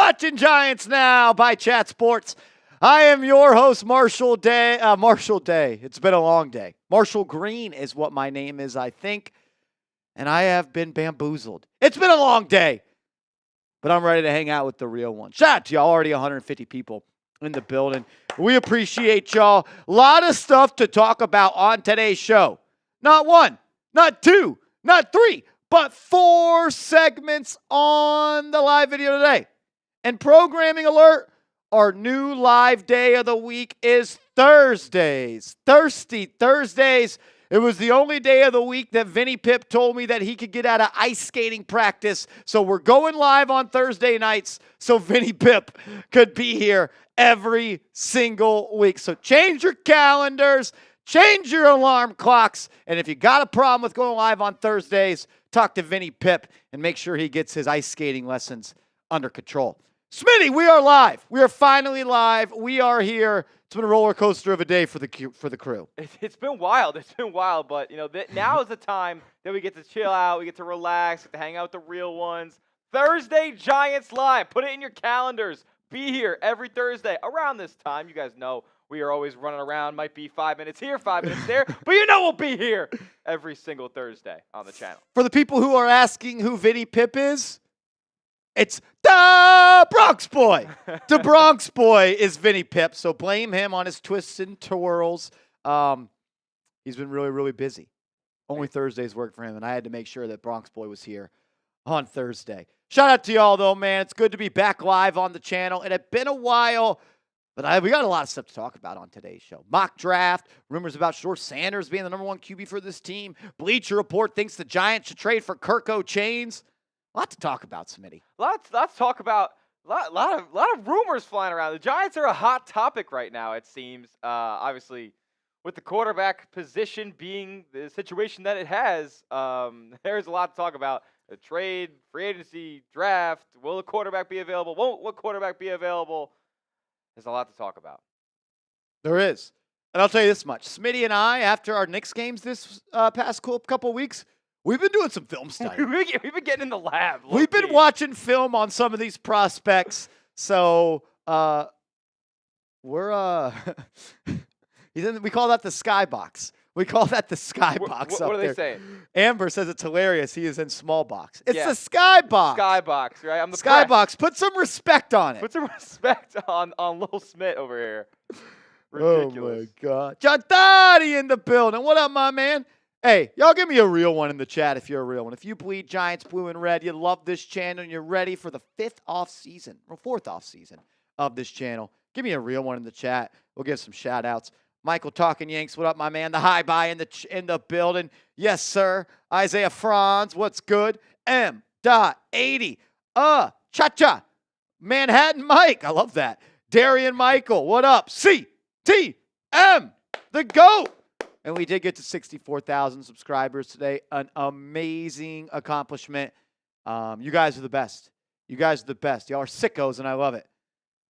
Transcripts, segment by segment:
watching Giants Now by Chat Sports. I am your host, Marshall Day. Marshall Day. It's been a long day. Marshall Green is what my name is, I think. And I have been bamboozled. It's been a long day. But I'm ready to hang out with the real one. Shout out to y'all. Already 150 people in the building. We appreciate y'all. A lot of stuff to talk about on today's show. Not one, not two, not three, but 4 segments on the live video today. And programming alert, our new live day of the week is Thursdays. Thirsty Thursdays. It was the only day of the week that Vinny Pip told me that he could get out of ice skating practice. So we're going live on Thursday nights so Vinny Pip could be here every single week. So change your calendars, change your alarm clocks, and if you got a problem with going live on Thursdays, talk to Vinny Pip and make sure he gets his ice skating lessons under control. Smitty, we are live. We are finally live. We are here. It's been a roller coaster of a day for the crew. It's been wild. It's been wild, but now is the time that we get to chill out, we get to relax, get to hang out with the real ones. Thursday Giants Live. Put it in your calendars. Be here every Thursday around this time. You guys know we are always running around. Might be 5 minutes here, 5 minutes there, but we'll be here every single Thursday on the channel. For the people who are asking who Vinny Pip is, it's the Bronx Boy. The Bronx Boy is Vinny Pip, so blame him on his twists and twirls. He's been really, really busy. Only Thursdays worked for him, and I had to make sure that Bronx Boy was here on Thursday. Shout out to y'all, though, man. It's good to be back live on the channel. It had been a while, but we got a lot of stuff to talk about on today's show. Mock draft, rumors about Shedeur Sanders being the number 1 QB for this team. Bleacher Report thinks the Giants should trade for Kirk Cousins. A lot to talk about, Smitty. Lots to talk about. A lot of rumors flying around. The Giants are a hot topic right now, it seems. Obviously, with the quarterback position being the situation that it has, there's a lot to talk about. The trade, free agency, draft. Will the quarterback be available? Won't quarterback be available? There's a lot to talk about. There is. And I'll tell you this much. Smitty and I, after our Knicks games this past couple of weeks, we've been doing some film study. We've been getting in the lab. We've been watching film on some of these prospects. So we're we call that the skybox. We call that the skybox. What are they saying? Amber says it's hilarious. He is in small box. It's the skybox. Skybox, right? I'm the skybox. press. Put some respect on it. Put some respect on Lil Smith over here. Ridiculous. Oh my God. John Dottie in the building. What up, my man? Hey, y'all give me a real one in the chat if you're a real one. If you bleed Giants blue and red, you love this channel, and you're ready for the 4th off season of this channel, give me a real one in the chat. We'll give some shout outs. Michael Talking Yanks, what up, my man? The high buy in the building. Yes, sir. Isaiah Franz, what's good? M.80. Cha-cha. Manhattan Mike, I love that. Darian Michael, what up? C.T.M. the GOAT. And we did get to 64,000 subscribers today. An amazing accomplishment. You guys are the best. You guys are the best. Y'all are sickos, and I love it.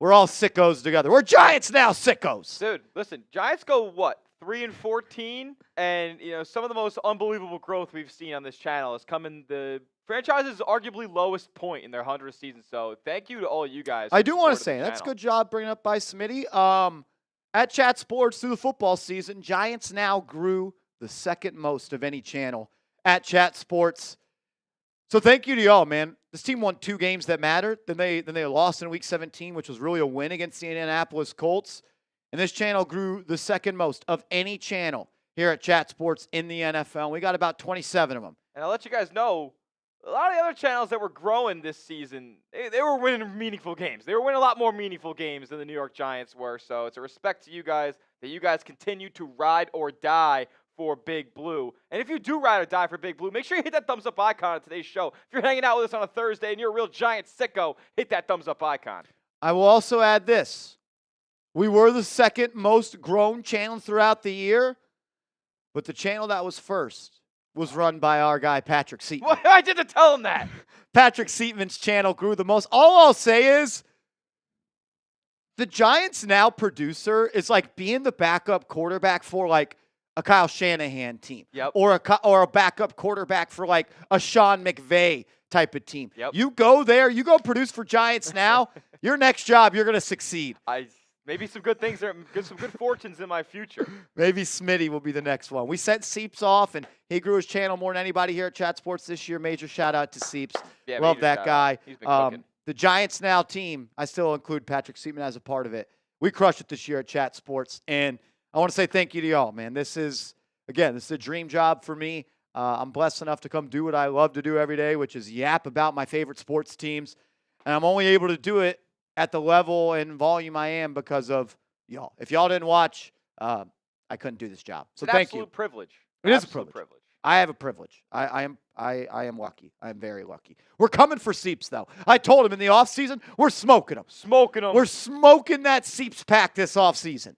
We're all sickos together. We're Giants now, sickos. Dude, listen, Giants go, 3-14? And, some of the most unbelievable growth we've seen on this channel has come in the franchise's arguably lowest point in their 100th season. So thank you to all you guys. I do want to say, that's a good job bringing up by Smitty. At Chat Sports through the football season, Giants Now grew the 2nd most of any channel at Chat Sports. So thank you to y'all, man. This team won 2 games that mattered. Then they lost in Week 17, which was really a win against the Indianapolis Colts. And this channel grew the 2nd most of any channel here at Chat Sports in the NFL. We got about 27 of them. And I'll let you guys know, a lot of the other channels that were growing this season, they were winning meaningful games. They were winning a lot more meaningful games than the New York Giants were. So it's a respect to you guys that you guys continue to ride or die for Big Blue. And if you do ride or die for Big Blue, make sure you hit that thumbs up icon on today's show. If you're hanging out with us on a Thursday and you're a real Giant sicko, hit that thumbs up icon. I will also add this. We were the 2nd most grown channel throughout the year, but the channel that was first was run by our guy, Patrick Seatman. Well, I didn't tell him that. Patrick Seatman's channel grew the most. All I'll say is the Giants Now producer is like being the backup quarterback for like a Kyle Shanahan team, Yep. or a backup quarterback for like a Sean McVay type of team. Yep. You go there, you go produce for Giants now. Your next job, you're going to succeed. Maybe some good things there, some good fortunes in my future. Maybe Smitty will be the next one. We sent Seeps off, and he grew his channel more than anybody here at Chat Sports this year. Major shout out to Seeps. Yeah, love that guy. He's been cooking. The Giants Now team, I still include Patrick Seaman as a part of it. We crushed it this year at Chat Sports, and I want to say thank you to y'all, man. This is a dream job for me. I'm blessed enough to come do what I love to do every day, which is yap about my favorite sports teams, and I'm only able to do it at the level and volume I am because of y'all. If y'all didn't watch, I couldn't do this job. So thank you. Absolute privilege. It is a privilege. I have a privilege. I am lucky. I am very lucky. We're coming for Seeps, though. I told him in the offseason, we're smoking them. We're smoking that Seeps pack this offseason.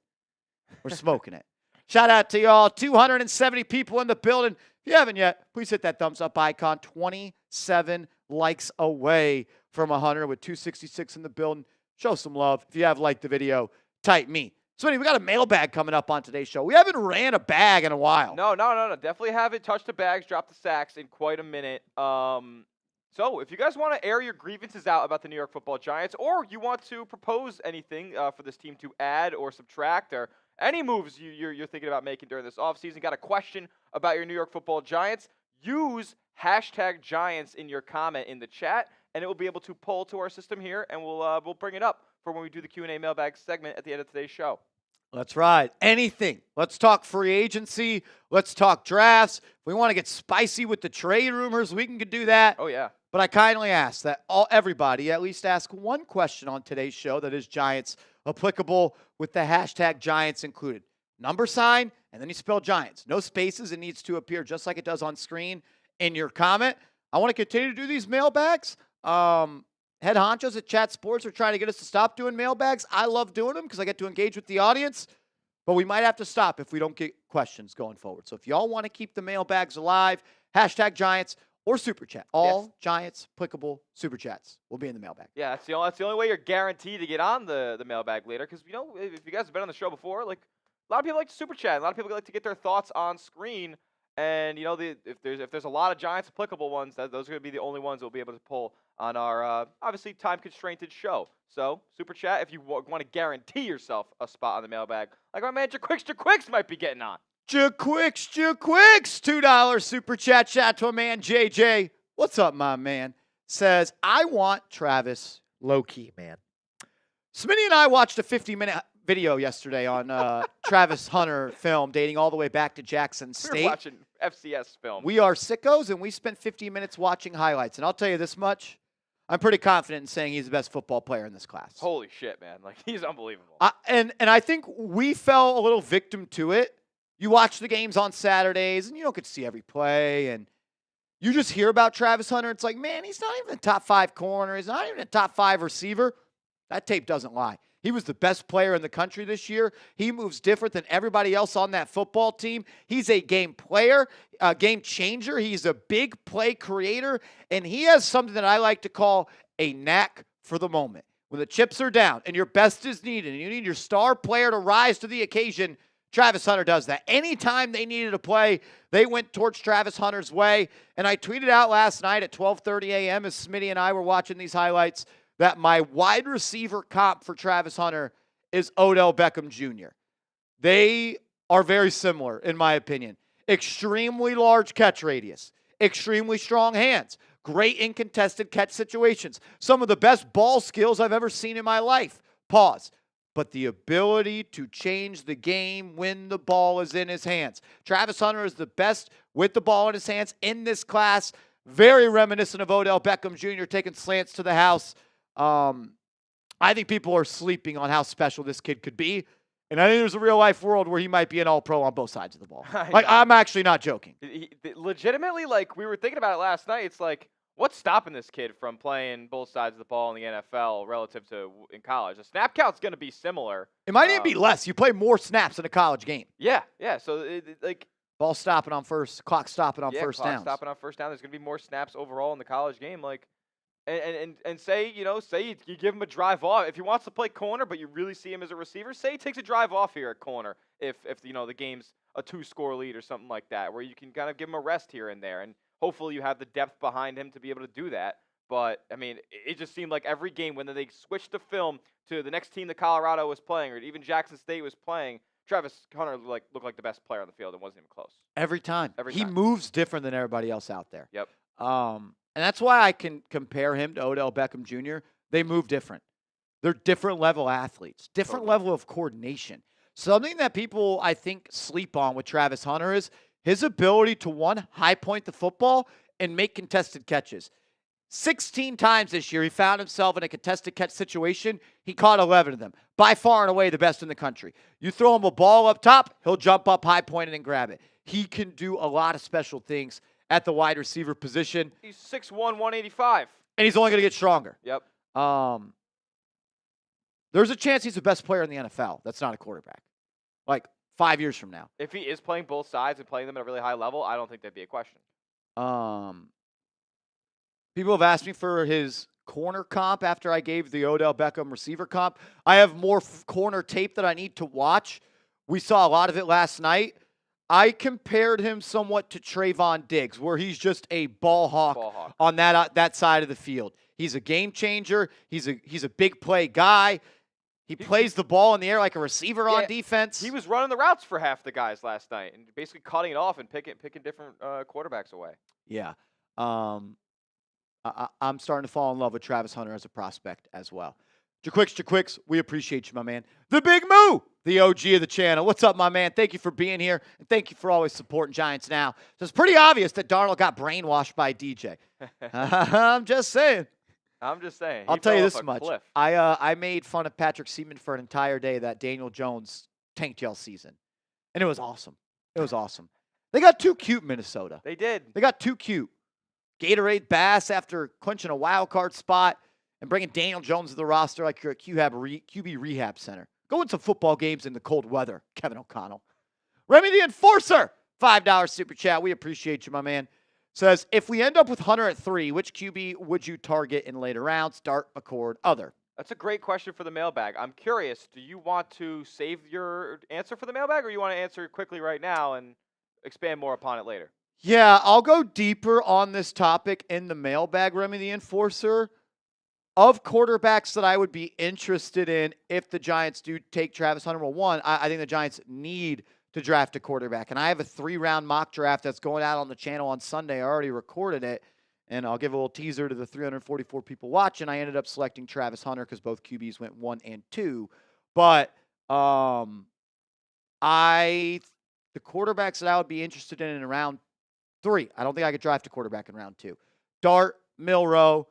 We're smoking it. Shout out to y'all. 270 people in the building. If you haven't yet, please hit that thumbs up icon. 27 likes away from 100 with 266 in the building. Show some love. If you have liked the video, type me. So we got a mailbag coming up on today's show. We haven't ran a bag in a while. No. Definitely haven't touched the bags, dropped the sacks in quite a minute. So if you guys want to air your grievances out about the New York Football Giants, or you want to propose anything for this team to add or subtract, or any moves you're thinking about making during this offseason, got a question about your New York Football Giants, use #Giants in your comment in the chat, and it will be able to pull to our system here, and we'll bring it up for when we do the Q&A mailbag segment at the end of today's show. That's right. Anything. Let's talk free agency. Let's talk drafts. If we want to get spicy with the trade rumors, we can do that. Oh, yeah. But I kindly ask that everybody at least ask one question on today's show that is Giants applicable with the #Giants included. Number sign, and then you spell Giants. No spaces. It needs to appear just like it does on screen in your comment. I want to continue to do these mailbags. Head honchos at Chat Sports are trying to get us to stop doing mailbags. I love doing them because I get to engage with the audience, but we might have to stop if we don't get questions going forward. So if y'all want to keep the mailbags alive, #Giants or Super Chat. All Giants applicable Super Chats will be in the mailbag. Yeah, that's the only way you're guaranteed to get on the mailbag later, because, if you guys have been on the show before, like, a lot of people like to Super Chat. A lot of people like to get their thoughts on screen. And, if there's a lot of Giants applicable ones, those are going to be the only ones we'll be able to pull on our, obviously, time-constrained show. So, Super Chat, if you want to guarantee yourself a spot on the mailbag, like my man Jaquicks might be getting on. Jaquicks, $2 Super Chat. Shout out to a man, JJ. What's up, my man? Says, I want Travis low-key, man. Smitty and I watched a 50-minute video yesterday on Travis Hunter film dating all the way back to Jackson State. We're watching FCS film. We are sickos, and we spent 50 minutes watching highlights. And I'll tell you this much, I'm pretty confident in saying he's the best football player in this class. Holy shit, man. Like, he's unbelievable. And I think we fell a little victim to it. You watch the games on Saturdays, and you don't get to see every play, and you just hear about Travis Hunter. It's like, man, he's not even a top 5 corner. He's not even a top 5 receiver. That tape doesn't lie. He was the best player in the country this year. He moves different than everybody else on that football team. He's a game player, a game changer. He's a big play creator, and he has something that I like to call a knack for the moment. When the chips are down and your best is needed and you need your star player to rise to the occasion, Travis Hunter does that. Anytime they needed a play, they went towards Travis Hunter's way. And I tweeted out last night at 12:30 a.m. as Smitty and I were watching these highlights that my wide receiver comp for Travis Hunter is Odell Beckham Jr. They are very similar, in my opinion. Extremely large catch radius, extremely strong hands, great in contested catch situations, some of the best ball skills I've ever seen in my life. Pause. But the ability to change the game when the ball is in his hands. Travis Hunter is the best with the ball in his hands in this class. Very reminiscent of Odell Beckham Jr. taking slants to the house. I think people are sleeping on how special this kid could be. And I think there's a real-life world where he might be an all-pro on both sides of the ball. Like, I'm actually not joking. Legitimately, like, we were thinking about it last night. It's like, what's stopping this kid from playing both sides of the ball in the NFL relative to in college? The snap count's going to be similar. It might even be less. You play more snaps in a college game. Yeah. So, like, ball stopping on first, clock stopping on first down. Clock stopping on first down. There's going to be more snaps overall in the college game. Like, And say, say you give him a drive off. If he wants to play corner, but you really see him as a receiver, say he takes a drive off here at corner if the game's a 2-score lead or something like that, where you can kind of give him a rest here and there. And hopefully you have the depth behind him to be able to do that. But, I mean, it just seemed like every game when they switched the film to the next team that Colorado was playing or even Jackson State was playing, Travis Hunter looked like the best player on the field and wasn't even close. Every time. He time. moves different than everybody else out there. Yep. And that's why I can compare him to Odell Beckham Jr. They move different. They're different level athletes, different level of coordination. Something that people, I think, sleep on with Travis Hunter is his ability to, one, high point the football and make contested catches. 16 times this year, he found himself in a contested catch situation. He caught 11 of them. By far and away the best in the country. You throw him a ball up top, he'll jump up high point and grab it. He can do a lot of special things at the wide receiver position. He's 6'1", 185. And he's only going to get stronger. Yep. There's a chance he's the best player in the NFL. That's not a quarterback. Like 5 years from now. If he is playing both sides and playing them at a really high level, I don't think that'd be a question. People have asked me for his corner comp after I gave the Odell Beckham receiver comp. I have more corner tape that I need to watch. We saw a lot of it last night. I compared him somewhat to Trayvon Diggs, where he's just a ball hawk on that side of the field. He's a game changer. He's a big play guy. He plays the ball in the air like a receiver on defense. He was running the routes for half the guys last night and basically cutting it off and picking different quarterbacks away. Yeah. I'm starting to fall in love with Travis Hunter as a prospect as well. Jaquicks, we appreciate you, my man. The Big Moo, the OG of the channel. What's up, my man? Thank you for being here, and thank you for always supporting Giants Now. So it's pretty obvious that Darnold got brainwashed by DJ. I'm just saying. I'll tell you this much. I made fun of Patrick Seaman for an entire day that Daniel Jones tanked y'all season, and it was awesome. They got too cute, Minnesota. They did. They got too cute. Gatorade Bass after clinching a wild card spot and bringing Daniel Jones to the roster like you're a QB rehab center. Go win some football games in the cold weather, Kevin O'Connell. Remy the Enforcer, $5 super chat. We appreciate you, my man. Says, if we end up with Hunter at 3, which QB would you target in later rounds? Dart, McCord, other. That's a great question for the mailbag. I'm curious, do you want to save your answer for the mailbag or you want to answer it quickly right now and expand more upon it later? Yeah, I'll go deeper on this topic in the mailbag, Remy the Enforcer. Of quarterbacks that I would be interested in if the Giants do take Travis Hunter, well, one, I think the Giants need to draft a quarterback. And I have a 3-round mock draft that's going out on the channel on Sunday. I already recorded it, and I'll give a little teaser to the 344 people watching. I ended up selecting Travis Hunter because both QBs went 1 and 2. But the quarterbacks that I would be interested in round 3, I don't think I could draft a quarterback in round 2. Dart, Milroe,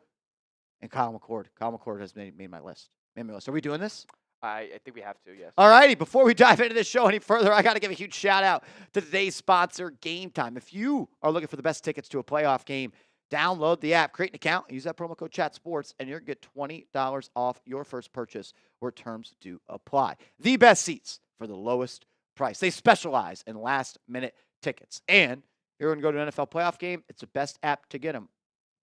and Kyle McCord. Kyle McCord has made my list. Are we doing this? I think we have to, yes. All righty. Before we dive into this show any further, I got to give a huge shout out to today's sponsor, Game Time. If you are looking for the best tickets to a playoff game, download the app, create an account, use that promo code ChatSports, and you're going to get $20 off your first purchase where terms do apply. The best seats for the lowest price. They specialize in last-minute tickets. And you're going to go to an NFL playoff game, it's the best app to get them.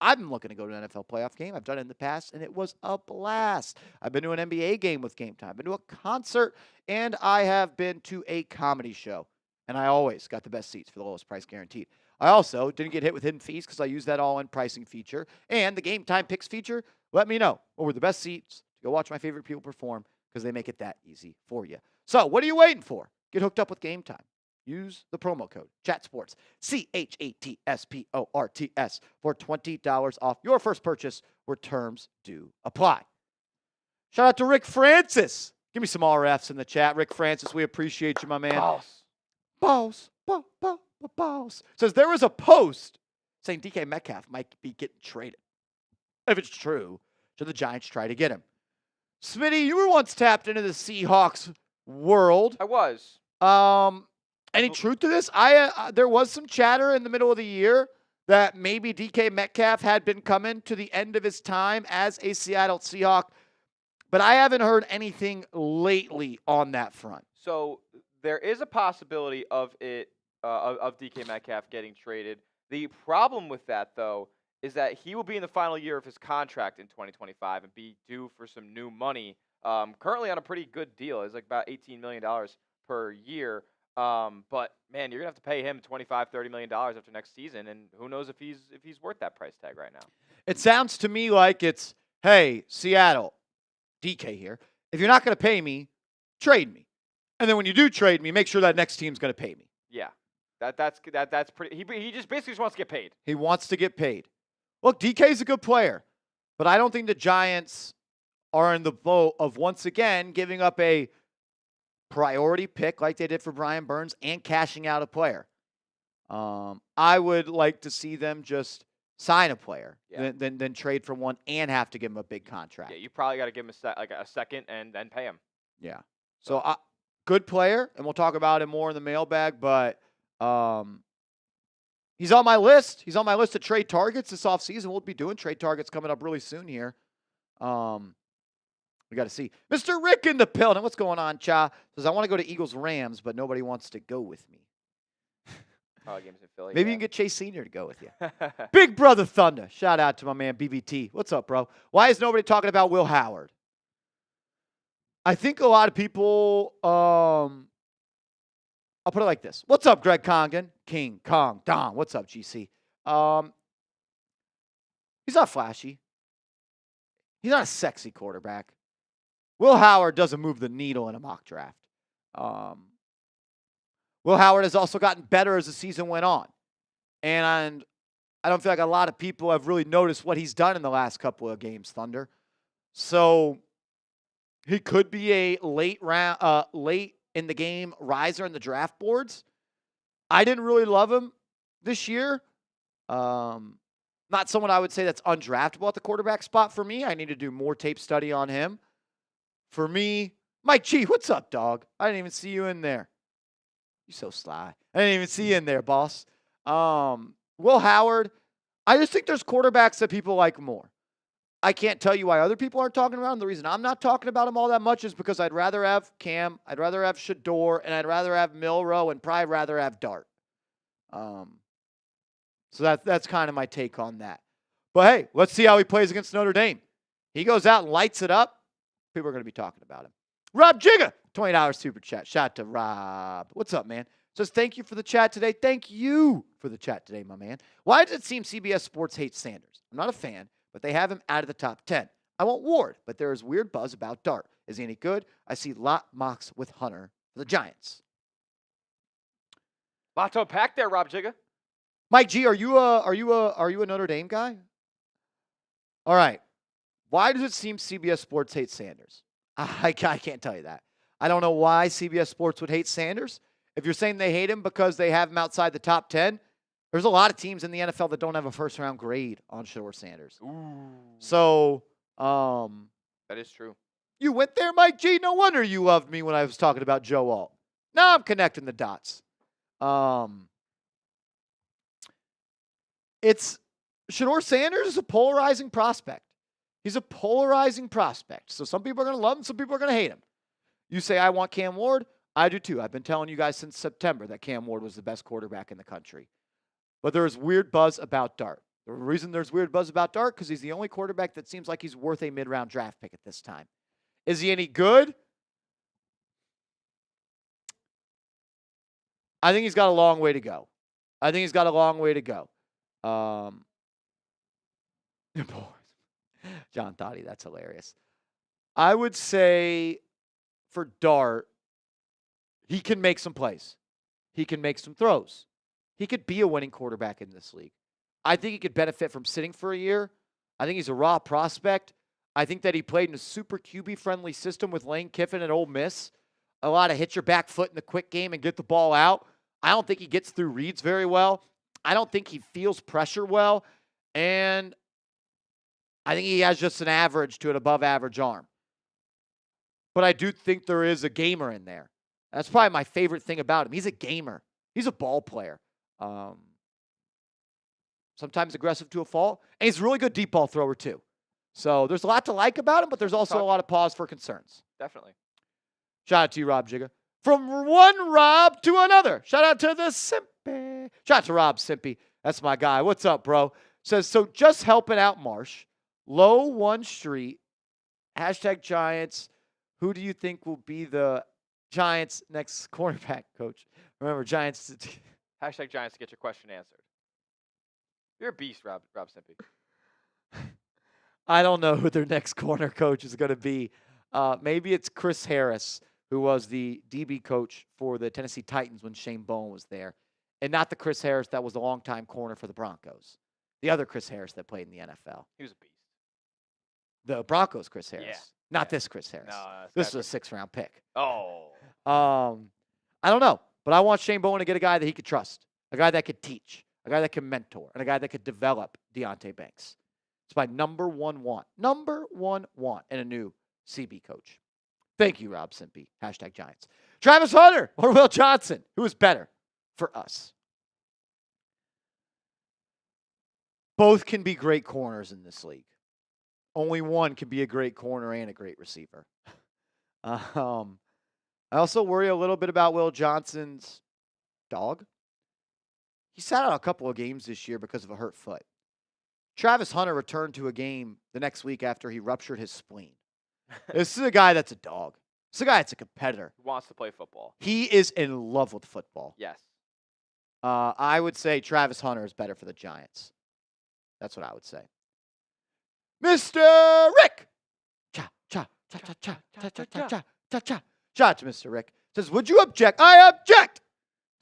I've been looking to go to an NFL playoff game. I've done it in the past, and it was a blast. I've been to an NBA game with Game Time. I've been to a concert, and I have been to a comedy show. And I always got the best seats for the lowest price guaranteed. I also didn't get hit with hidden fees because I used that all-in pricing feature. And the Game Time Picks feature let me know what were the best seats to go watch my favorite people perform because they make it that easy for you. So what are you waiting for? Get hooked up with Game Time. Use the promo code ChatSports, CHATSPORTS, for $20 off your first purchase where terms do apply. Shout out to Rick Francis. Give me some RFs in the chat. Rick Francis, we appreciate you, my man. Boss. Says there was a post saying DK Metcalf might be getting traded. If it's true, should the Giants try to get him? Smitty, you were once tapped into the Seahawks world. I was. Any truth to this? There was some chatter in the middle of the year that maybe DK Metcalf had been coming to the end of his time as a Seattle Seahawk, but I haven't heard anything lately on that front. So there is a possibility of DK Metcalf getting traded. The problem with that, though, is that he will be in the final year of his contract in 2025 and be due for some new money. Currently on a pretty good deal. It's like about $18 million per year. But man, you're gonna have to pay him $25-30 million after next season, and who knows if he's worth that price tag right now. It sounds to me like it's, hey, Seattle, DK here. If you're not going to pay me, trade me. And then when you do trade me, make sure that next team's going to pay me. Yeah, that's pretty. He just basically just wants to get paid. He wants to get paid. Look, DK's a good player, but I don't think the Giants are in the boat of once again giving up a priority pick like they did for Brian Burns and cashing out a player. I would like to see them just sign a player than trade for one and have to give him a big contract. Yeah, you probably got to give him a second and then pay him. Yeah. So good player, and we'll talk about him more in the mailbag, but he's on my list. He's on my list of trade targets this offseason. We'll be doing trade targets coming up really soon here. We got to see. Mr. Rick in the building. What's going on, Cha? Says, I want to go to Eagles-Rams, but nobody wants to go with me. Games in Philly. Maybe you can get Chase Sr. to go with you. Big Brother Thunder. Shout out to my man BBT. What's up, bro? Why is nobody talking about Will Howard? I think a lot of people, I'll put it like this. What's up, Greg Congan? King, Kong, Don. What's up, GC? He's not flashy. He's not a sexy quarterback. Will Howard doesn't move the needle in a mock draft. Will Howard has also gotten better as the season went on. And I don't feel like a lot of people have really noticed what he's done in the last couple of games, Thunder. So he could be a late in the game riser in the draft boards. I didn't really love him this year. Not someone I would say that's undraftable at the quarterback spot for me. I need to do more tape study on him. For me, Mike G, what's up, dog? I didn't even see you in there. You're so sly. I didn't even see you in there, boss. Will Howard, I just think there's quarterbacks that people like more. I can't tell you why other people aren't talking about him. The reason I'm not talking about him all that much is because I'd rather have Cam, I'd rather have Shedeur, and I'd rather have Milroe, and probably rather have Dart. So that's kind of my take on that. But hey, let's see how he plays against Notre Dame. He goes out and lights it up. People are going to be talking about him. Rob Jigga, $20 super chat. Shout out to Rob. What's up, man? Says, thank you for the chat today. Thank you for the chat today, my man. Why does it seem CBS Sports hates Sanders? I'm not a fan, but they have him out of the top 10. I want Ward, but there is weird buzz about Dart. Is he any good? I see lot mocks with Hunter for the Giants. Lot to unpack there, Rob Jigga. Mike G, are you a Notre Dame guy? All right. Why does it seem CBS Sports hates Sanders? I can't tell you that. I don't know why CBS Sports would hate Sanders. If you're saying they hate him because they have him outside the top 10, there's a lot of teams in the NFL that don't have a first-round grade on Shedeur Sanders. Ooh. So, that is true. You went there, Mike G? No wonder you loved me when I was talking about Joe Alt. Now I'm connecting the dots. Shedeur Sanders is a polarizing prospect. He's a polarizing prospect. So some people are going to love him, some people are going to hate him. You say, I want Cam Ward. I do too. I've been telling you guys since September that Cam Ward was the best quarterback in the country. But there is weird buzz about Dart. The reason there's weird buzz about Dart, because he's the only quarterback that seems like he's worth a mid-round draft pick at this time. Is he any good? I think he's got a long way to go. John Toddy, that's hilarious. I would say for Dart, he can make some plays. He can make some throws. He could be a winning quarterback in this league. I think he could benefit from sitting for a year. I think he's a raw prospect. I think that he played in a super QB-friendly system with Lane Kiffin at Ole Miss. A lot of hit your back foot in the quick game and get the ball out. I don't think he gets through reads very well. I don't think he feels pressure well. And I think he has just an average to an above-average arm. But I do think there is a gamer in there. That's probably my favorite thing about him. He's a gamer. He's a ball player. Sometimes aggressive to a fault. And he's a really good deep ball thrower, too. So there's a lot to like about him, but there's also a lot of pause for concerns. Definitely. Shout out to you, Rob Jigga. From one Rob to another. Shout out to the Simpy. Shout out to Rob Simpy. That's my guy. What's up, bro? says, so just helping out Marsh. Low 1 Street. Hashtag Giants. Who do you think will be the Giants' next cornerback coach? Remember, Giants. Hashtag Giants to get your question answered. You're a beast, Rob Stimpy. I don't know who their next corner coach is going to be. Maybe it's Chris Harris, who was the DB coach for the Tennessee Titans when Shane Bowen was there, and not the Chris Harris that was the longtime corner for the Broncos. The other Chris Harris that played in the NFL. He was a beast. The Broncos Chris Harris. Yeah. Not this Chris Harris. No, this was a 6th-round pick. Oh. I don't know, but I want Shane Bowen to get a guy that he could trust, a guy that could teach, a guy that could mentor, and a guy that could develop Deontay Banks. It's my number one want in a new CB coach. Thank you, Rob Simpy. Hashtag Giants. Travis Hunter or Will Johnson, who is better for us? Both can be great corners in this league. Only one can be a great corner and a great receiver. I also worry a little bit about Will Johnson's dog. He sat out a couple of games this year because of a hurt foot. Travis Hunter returned to a game the next week after he ruptured his spleen. This is a guy that's a dog. This is a guy that's a competitor. He wants to play football. He is in love with football. Yes. I would say Travis Hunter is better for the Giants. That's what I would say. Mr. Rick! Shout to Mr. Rick. Says, would you object? I object!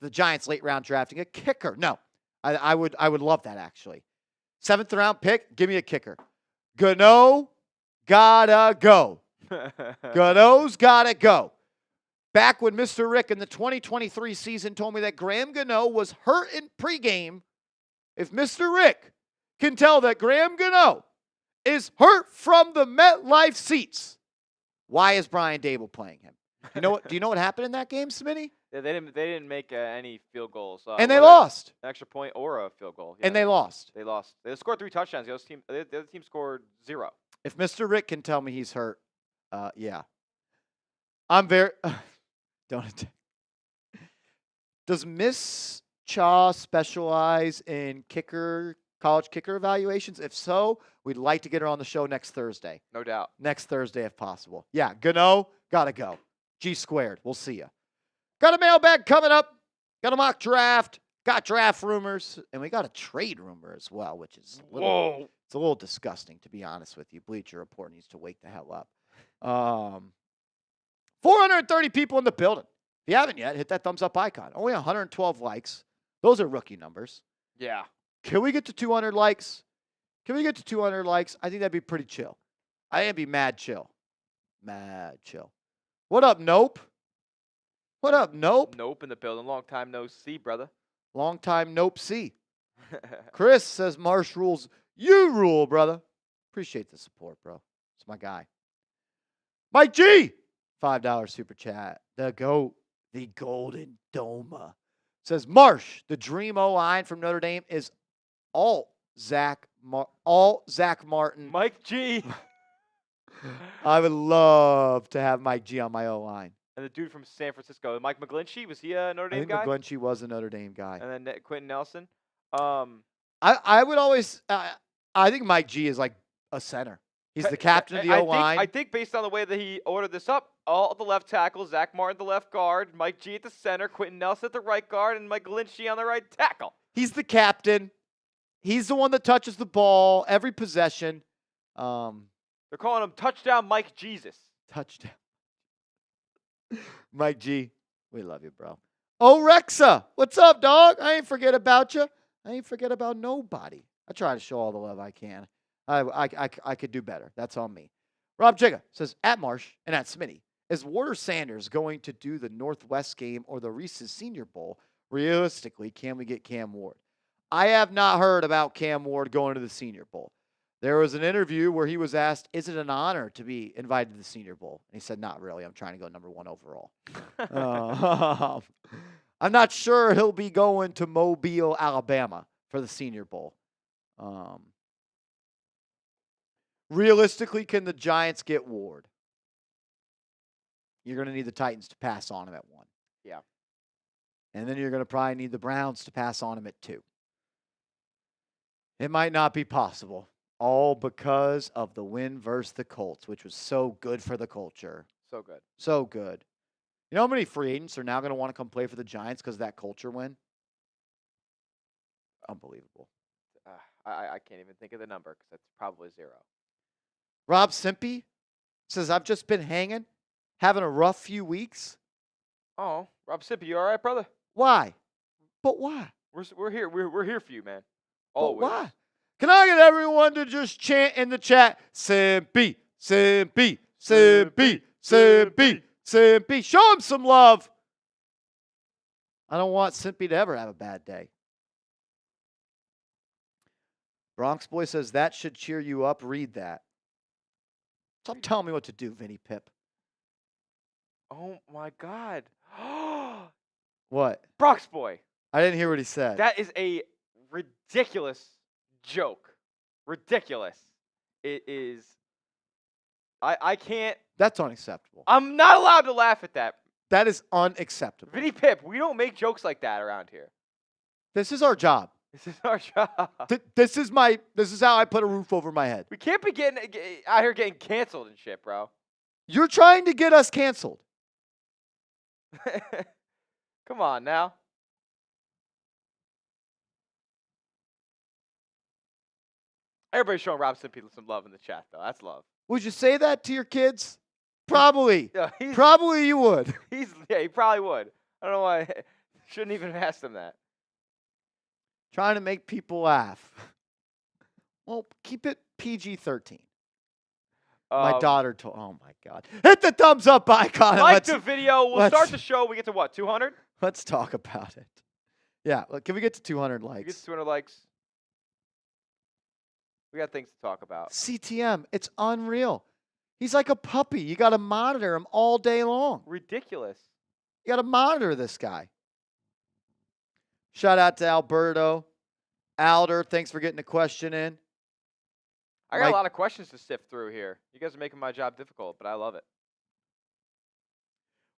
The Giants late round drafting a kicker. No. I would love that, actually. 7th round pick, give me a kicker. Gano, gotta go. Gano's gotta go. Back when Mr. Rick in the 2023 season told me that Graham Gano was hurt in pregame, if Mr. Rick can tell that Graham Gano is hurt from the MetLife seats, why is Brian Dable playing him? Do you know what happened in that game, Smitty? Yeah, they didn't make any field goals. And they lost. An extra point or a field goal. Yeah, and they lost. They lost. They scored 3 touchdowns. The other team scored 0. If Mr. Rick can tell me he's hurt, yeah. I'm very... don't. Does Miss Cha specialize in college kicker evaluations? If so, we'd like to get her on the show next Thursday. No doubt. Next Thursday if possible. Yeah, Gano, gotta go. G squared. We'll see ya. Got a mailbag coming up. Got a mock draft. Got draft rumors. And we got a trade rumor as well, which is a little disgusting, to be honest with you. Bleacher Report needs to wake the hell up. 430 people in the building. If you haven't yet, hit that thumbs up icon. Only 112 likes. Those are rookie numbers. Yeah. Can we get to 200 likes? I think that'd be pretty chill. I think it'd be mad chill. Mad chill. What up, Nope? What up, Nope? Nope in the building. Long time no see, brother. Long time Nope see. Chris says Marsh rules. You rule, brother. Appreciate the support, bro. It's my guy. Mike G, $5 super chat. The GOAT, the Golden Doma, says Marsh, the dream O-line from Notre Dame is all Zach Martin. Mike G. I would love to have Mike G on my O-line. And the dude from San Francisco, Mike McGlinchey, was he a Notre Dame guy? I think McGlinchey was a Notre Dame guy. And then Quentin Nelson. I would always. I think Mike G is like a center. He's the captain of the O-line. I think based on the way that he ordered this up, all the left tackle, Zach Martin the left guard, Mike G at the center, Quentin Nelson at the right guard, and Mike Lynchy on the right tackle. He's the captain. He's the one that touches the ball every possession. They're calling him Touchdown Mike Jesus. Touchdown. Mike G, we love you, bro. Oh, Rexa, what's up, dog? I ain't forget about you. I ain't forget about nobody. I try to show all the love I can. I could do better. That's on me. Rob Jigga says, at Marsh and at Smitty, is Warder Sanders going to do the Northwest game or the Reese's Senior Bowl? Realistically, can we get Cam Ward? I have not heard about Cam Ward going to the Senior Bowl. There was an interview where he was asked, is it an honor to be invited to the Senior Bowl? And he said, not really. I'm trying to go number 1 overall. I'm not sure he'll be going to Mobile, Alabama for the Senior Bowl. Realistically, can the Giants get Ward? You're going to need the Titans to pass on him at 1. Yeah. And then you're going to probably need the Browns to pass on him at 2. It might not be possible. All because of the win versus the Colts, which was so good for the culture. So good. So good. You know how many free agents are now going to want to come play for the Giants because of that culture win? Unbelievable. I can't even think of the number because that's probably 0. Rob Simpy says, I've just been hanging, having a rough few weeks. Oh, Rob Sippy, you all right, brother? Why? But why? We're here. We're here for you, man. But Always. why? Can I get everyone to just chant in the chat, Simpy, Simpy, Simpy, Simpy, Simpy. Show him some love. I don't want Simpy to ever have a bad day. Bronx Boy says, that should cheer you up. Read that. Stop telling me what to do, Vinny Pip. Oh, my God. What? Brock's boy. I didn't hear what he said. That is a ridiculous joke. Ridiculous. It is. I can't. That's unacceptable. I'm not allowed to laugh at that. That is unacceptable. Vinny Pip, we don't make jokes like that around here. This is our job. This is our job. This is how I put a roof over my head. We can't be out here getting canceled and shit, bro. You're trying to get us canceled. Come on now. Everybody's showing Rob Simpy some love in the chat, though. That's love. Would you say that to your kids? Probably. Yeah, Probably you would. He probably would. I don't know why. Shouldn't even ask them that. Trying to make people laugh. Well, keep it PG-13. My daughter told, oh my God. Hit the thumbs up icon. Like the video. We'll start the show. We get to what, 200? Let's talk about it. Yeah, can we get to 200 likes? We get to 200 likes. We got things to talk about. CTM, it's unreal. He's like a puppy. You got to monitor him all day long. Ridiculous. You got to monitor this guy. Shout out to Alberto. Alder, thanks for getting a question in. I got a lot of questions to sift through here. You guys are making my job difficult, but I love it.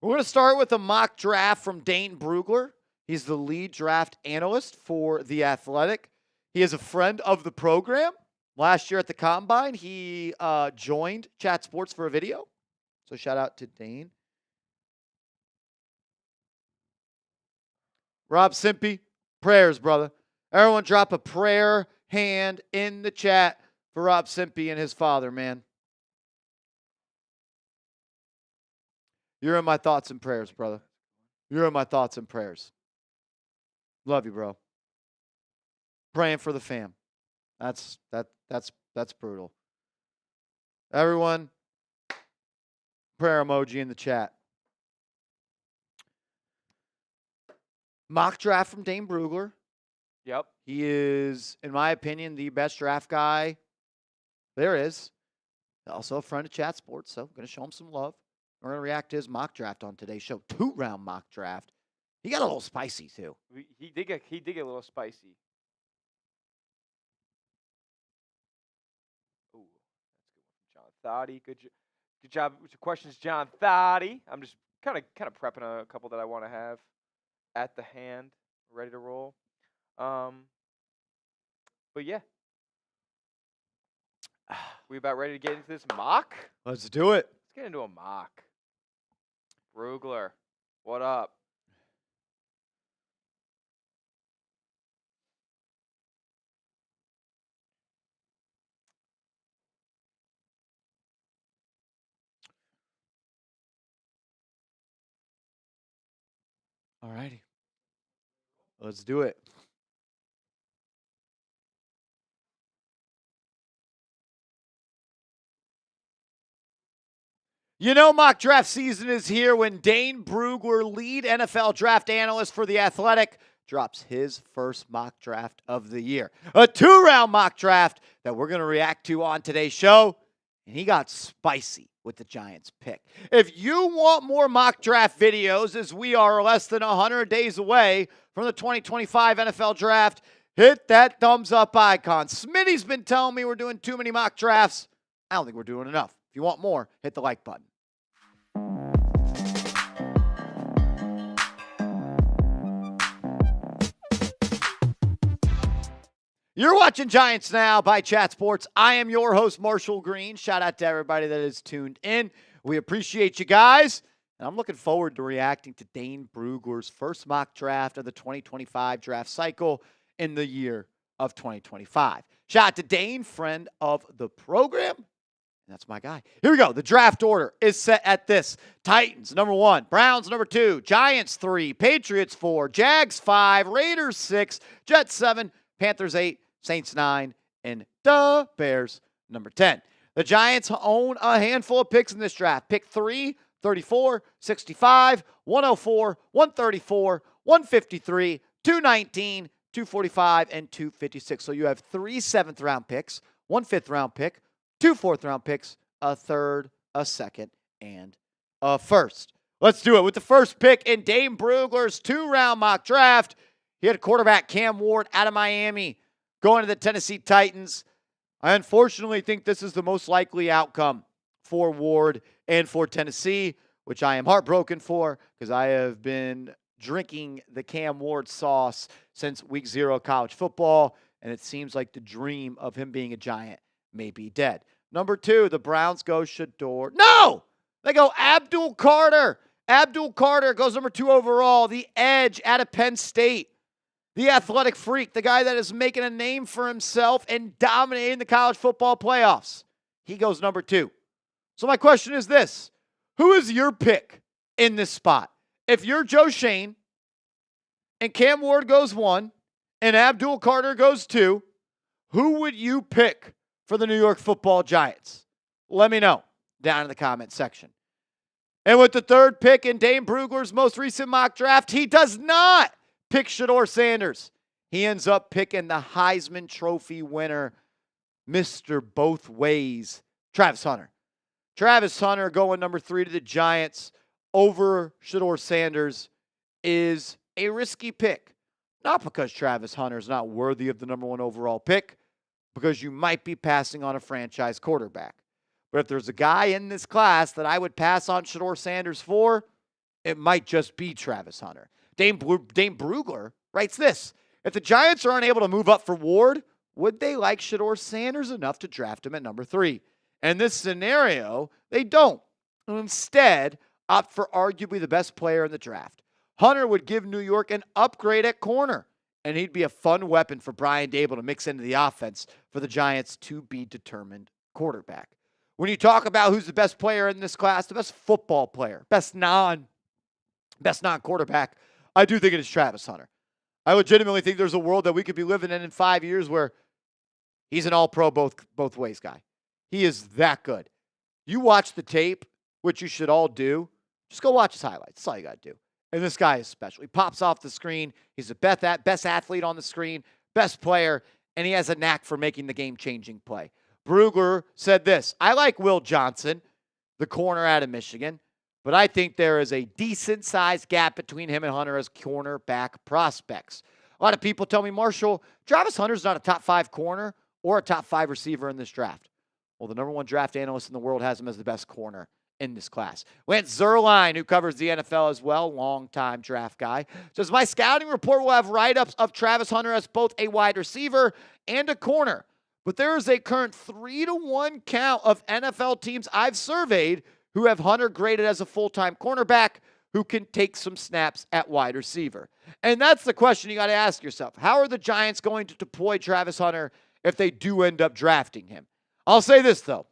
We're going to start with a mock draft from Dane Brugler. He's the lead draft analyst for The Athletic. He is a friend of the program. Last year at the Combine, he joined Chat Sports for a video. So shout out to Dane. Rob Simpy, prayers, brother. Everyone drop a prayer hand in the chat for Rob Simpy and his father, man. You're in my thoughts and prayers, brother. You're in my thoughts and prayers. Love you, bro. Praying for the fam. That's brutal. Everyone, prayer emoji in the chat. Mock draft from Dane Brugler. Yep. He is, in my opinion, the best draft guy there is. Also a friend of Chat Sports, so I'm going to show him some love. We're going to react to his mock draft on today's show. 2-round mock draft. He got a little spicy, too. He did get a little spicy. Ooh, that's a good one from John Thotty. Good job with your questions, John Thotty. I'm just kind of prepping a couple that I want to have at the hand, ready to roll. But yeah. We about ready to get into this mock? Let's do it. Let's get into a mock. Brugler, what up? All righty. Let's do it. You know, mock draft season is here when Dane Brugler, lead NFL draft analyst for The Athletic, drops his first mock draft of the year. A 2-round mock draft that we're going to react to on today's show. And he got spicy with the Giants pick. If you want more mock draft videos, as we are less than 100 days away from the 2025 NFL draft, hit that thumbs up icon. Smitty's been telling me we're doing too many mock drafts. I don't think we're doing enough. If you want more, hit the like button. You're watching Giants Now by Chat Sports. I am your host, Marshall Green. Shout out to everybody that is tuned in. We appreciate you guys. And I'm looking forward to reacting to Dane Brugler's first mock draft of the 2025 draft cycle in the year of 2025. Shout out to Dane, friend of the program. That's my guy. Here we go. The draft order is set at this. Titans, number 1. Browns, number 2. Giants, 3. Patriots, 4. Jags, 5. Raiders, 6. Jets, 7. Panthers, 8. Saints, 9. And the Bears, number 10. The Giants own a handful of picks in this draft. Pick 3, 34, 65, 104, 134, 153, 219, 245, and 256. So you have 3 7th-round picks, 1 5th-round pick, 2 4th-round picks, a 3rd, a 2nd, and a 1st. Let's do it with the first pick in Dane Brugler's 2-round mock draft. He had quarterback Cam Ward out of Miami going to the Tennessee Titans. I unfortunately think this is the most likely outcome for Ward and for Tennessee, which I am heartbroken for because I have been drinking the Cam Ward sauce since week 0 of college football, and it seems like the dream of him being a Giant may be dead. Number 2, the Browns go Shedeur. No! They go Abdul Carter. Abdul Carter goes number 2 overall, the edge out of Penn State. The athletic freak, the guy that is making a name for himself and dominating the college football playoffs. He goes number 2. So my question is this. Who is your pick in this spot? If you're Joe Shane and Cam Ward goes 1 and Abdul Carter goes 2, who would you pick for the New York Football Giants? Let me know down in the comment section. And with the 3rd pick in Dane Brugler's most recent mock draft, he does not pick Shedeur Sanders. He ends up picking the Heisman Trophy winner, Mr. Both Ways, Travis Hunter. Travis Hunter going number 3 to the Giants over Shedeur Sanders is a risky pick. Not because Travis Hunter is not worthy of the number 1 overall pick, because you might be passing on a franchise quarterback. But if there's a guy in this class that I would pass on Shedeur Sanders for, it might just be Travis Hunter. Dane Brugler writes this. If the Giants are unable to move up for Ward, would they like Shedeur Sanders enough to draft him at number 3? In this scenario, they don't. And instead, opt for arguably the best player in the draft. Hunter would give New York an upgrade at corner, and he'd be a fun weapon for Brian Daboll to mix into the offense for the Giants' to-be-determined quarterback. When you talk about who's the best player in this class, the best football player, best non-quarterback, I do think it is Travis Hunter. I legitimately think there's a world that we could be living in 5 years where he's an all-pro both ways guy. He is that good. You watch the tape, which you should all do. Just go watch his highlights. That's all you got to do. And this guy is special. He pops off the screen. He's the best athlete on the screen, best player, and he has a knack for making the game-changing play. Brugler said this, I like Will Johnson, the corner out of Michigan, but I think there is a decent-sized gap between him and Hunter as cornerback prospects. A lot of people tell me, Marshall, Travis Hunter's not a top 5 corner or a top 5 receiver in this draft. Well, the number 1 draft analyst in the world has him as the best corner in this class. Lance Zierlein, who covers the NFL as well, longtime draft guy, says, my scouting report will have write-ups of Travis Hunter as both a wide receiver and a corner. But there is a current 3-to-1 count of NFL teams I've surveyed who have Hunter graded as a full-time cornerback who can take some snaps at wide receiver. And that's the question you got to ask yourself. How are the Giants going to deploy Travis Hunter if they do end up drafting him? I'll say this, though.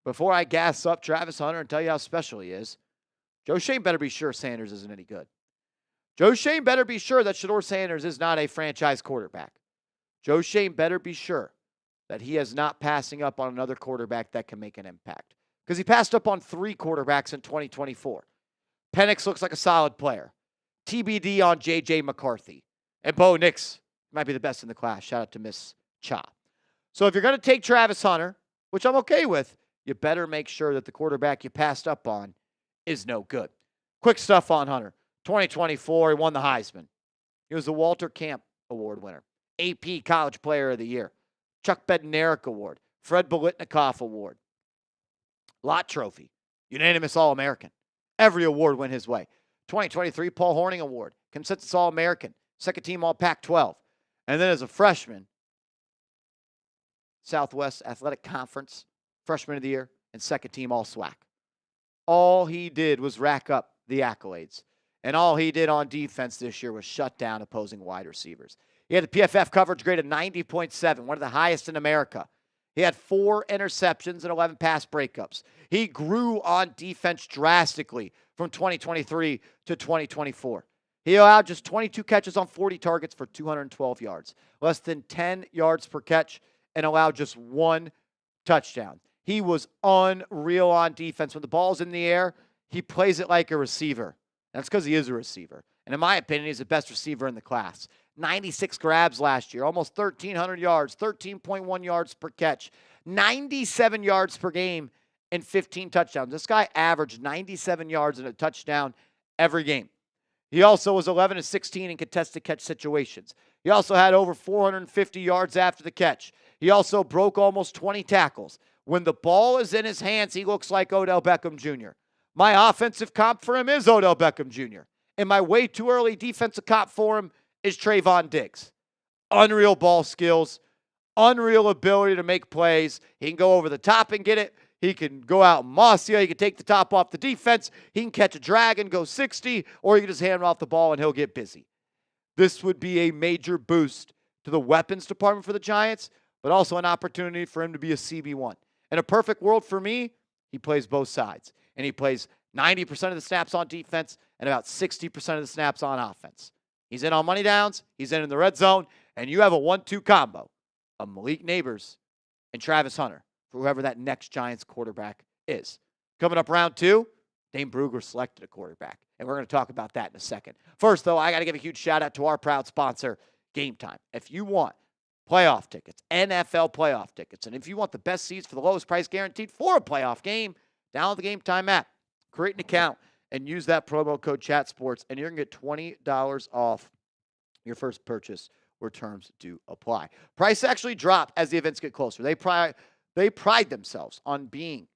Before I gas up Travis Hunter and tell you how special he is, Joe Shane better be sure Sanders isn't any good. Joe Shane better be sure that Shedeur Sanders is not a franchise quarterback. Joe Shane better be sure that he is not passing up on another quarterback that can make an impact. Because he passed up on 3 quarterbacks in 2024. Penix looks like a solid player. TBD on J.J. McCarthy. And Bo Nix might be the best in the class. Shout out to Miss Cha. So if you're going to take Travis Hunter, which I'm okay with, you better make sure that the quarterback you passed up on is no good. Quick stuff on Hunter. 2024, he won the Heisman. He was the Walter Camp Award winner. AP College Player of the Year. Chuck Bednarik Award. Fred Biletnikoff Award. Lott Trophy. Unanimous All-American. Every award went his way. 2023 Paul Hornung Award. Consensus All-American. Second team All-Pac-12. And then as a freshman, Southwest Athletic Conference Freshman of the Year and second team All-SWAC. All he did was rack up the accolades. And all he did on defense this year was shut down opposing wide receivers. He had a PFF coverage grade of 90.7, one of the highest in America. He had 4 interceptions and 11 pass breakups. He grew on defense drastically from 2023 to 2024. He allowed just 22 catches on 40 targets for 212 yards, less than 10 yards per catch, and allowed just 1 touchdown. He was unreal on defense. When the ball's in the air, he plays it like a receiver. That's because he is a receiver. And in my opinion, he's the best receiver in the class. 96 grabs last year, almost 1,300 yards, 13.1 yards per catch, 97 yards per game, and 15 touchdowns. This guy averaged 97 yards and a touchdown every game. He also was 11 of 16 in contested catch situations. He also had over 450 yards after the catch. He also broke almost 20 tackles. When the ball is in his hands, he looks like Odell Beckham Jr. My offensive comp for him is Odell Beckham Jr. And my way too early defensive comp for him is Trayvon Diggs. Unreal ball skills, unreal ability to make plays. He can go over the top and get it. He can go out and moss you. He can take the top off the defense. He can catch a drag and go 60, or he can just hand off the ball and he'll get busy. This would be a major boost to the weapons department for the Giants, but also an opportunity for him to be a CB1. In a perfect world for me, he plays both sides. And he plays 90% of the snaps on defense and about 60% of the snaps on offense. He's in on money downs. He's in the red zone. And you have a 1-2 combo of Malik Neighbors and Travis Hunter for whoever that next Giants quarterback is. Coming up round 2, Dane Brugler selected a quarterback. And we're going to talk about that in a second. First, though, I got to give a huge shout out to our proud sponsor, Game Time. If you want playoff tickets, NFL playoff tickets, and if you want the best seats for the lowest price guaranteed for a playoff game, download the Game Time app, create an account, and use that promo code ChatSports, and you're going to get $20 off your first purchase where terms do apply. Price actually dropped as the events get closer. They pride themselves on being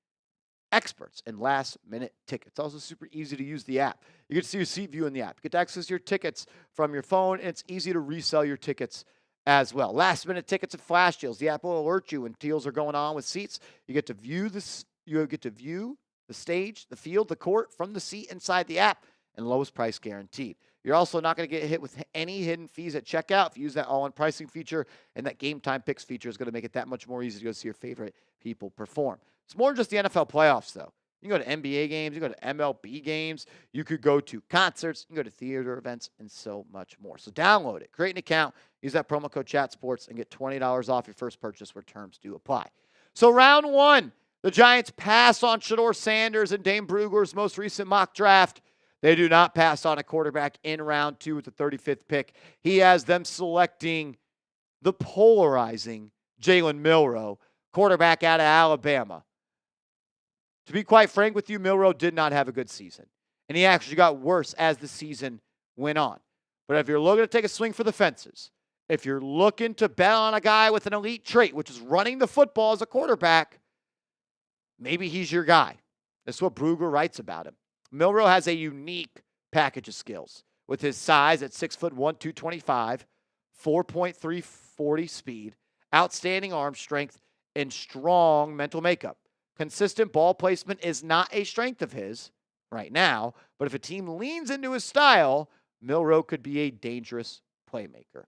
experts in last-minute tickets. It's also super easy to use the app. You get to see your seat view in the app. You get to access your tickets from your phone, and it's easy to resell your tickets as well. Last-minute tickets and flash deals. The app will alert you when deals are going on with seats. You get to view this. You get to view the stage, the field, the court from the seat inside the app, and lowest price guaranteed. You're also not going to get hit with any hidden fees at checkout if you use that all-in pricing feature, and that Game Time Picks feature is going to make it that much more easy to go see your favorite people perform. It's more than just the NFL playoffs, though. You can go to NBA games, you can go to MLB games, you could go to concerts, you can go to theater events, and so much more. So download it, create an account, use that promo code ChatSports, and get $20 off your first purchase where terms do apply. So round 1, the Giants pass on Shedeur Sanders and Dane Brugler's most recent mock draft. They do not pass on a quarterback in round 2 with the 35th pick. He has them selecting the polarizing Jaylen Milroe, quarterback out of Alabama. To be quite frank with you, Milroe did not have a good season. And he actually got worse as the season went on. But if you're looking to take a swing for the fences, if you're looking to bet on a guy with an elite trait, which is running the football as a quarterback, maybe he's your guy. That's what Brugler writes about him. Milroe has a unique package of skills with his size at 6'1", 225, 4.340 speed, outstanding arm strength, and strong mental makeup. Consistent ball placement is not a strength of his right now, but if a team leans into his style, Milroe could be a dangerous playmaker.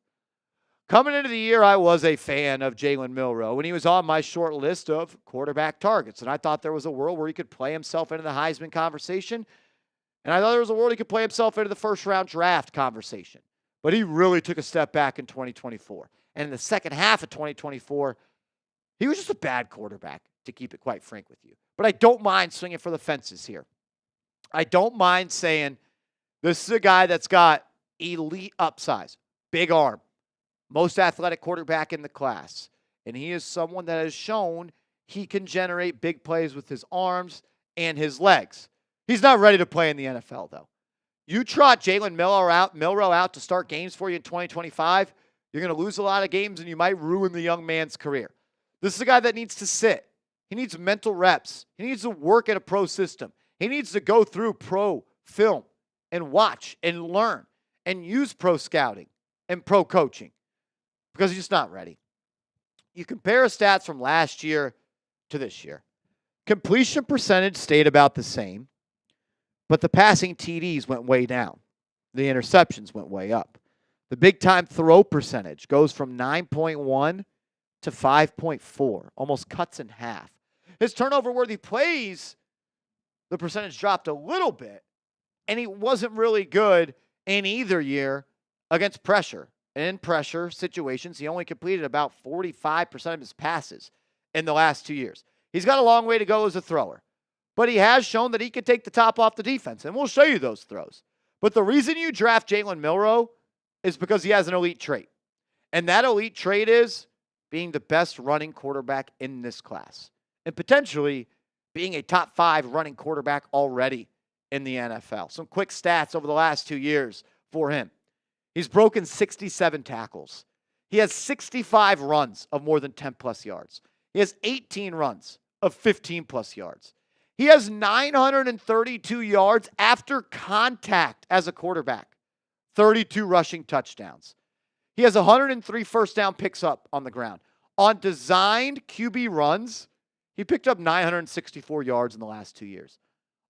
Coming into the year, I was a fan of Jaylen Milroe when he was on my short list of quarterback targets. And I thought there was a world where he could play himself into the Heisman conversation. And I thought there was a world he could play himself into the first-round draft conversation. But he really took a step back in 2024. And in the second half of 2024, he was just a bad quarterback, to keep it quite frank with you. But I don't mind swinging for the fences here. I don't mind saying this is a guy that's got elite upsize, big arm, most athletic quarterback in the class. And he is someone that has shown he can generate big plays with his arms and his legs. He's not ready to play in the NFL, though. You trot Jaylen Milroe out to start games for you in 2025, you're going to lose a lot of games and you might ruin the young man's career. This is a guy that needs to sit. He needs mental reps. He needs to work in a pro system. He needs to go through pro film and watch and learn and use pro scouting and pro coaching because he's just not ready. you compare his stats from last year to this year. Completion percentage stayed about the same, but the passing TDs went way down. The interceptions went way up. The big time throw percentage goes from 9.1 to 5.4, almost cuts in half. His turnover worthy plays, the percentage dropped a little bit, and he wasn't really good in either year against pressure. In pressure situations, he only completed about 45% of his passes in the last 2 years. He's got a long way to go as a thrower, but he has shown that he can take the top off the defense, and we'll show you those throws. But the reason you draft Jaylen Milroe is because he has an elite trait, and that elite trait is being the best running quarterback in this class, and potentially being a top 5 running quarterback already in the NFL. Some quick stats over the last 2 years for him. He's broken 67 tackles. He has 65 runs of more than 10-plus yards. He has 18 runs of 15-plus yards. He has 932 yards after contact as a quarterback, 32 rushing touchdowns. He has 103 first down picks up on the ground. On designed QB runs, he picked up 964 yards in the last 2 years.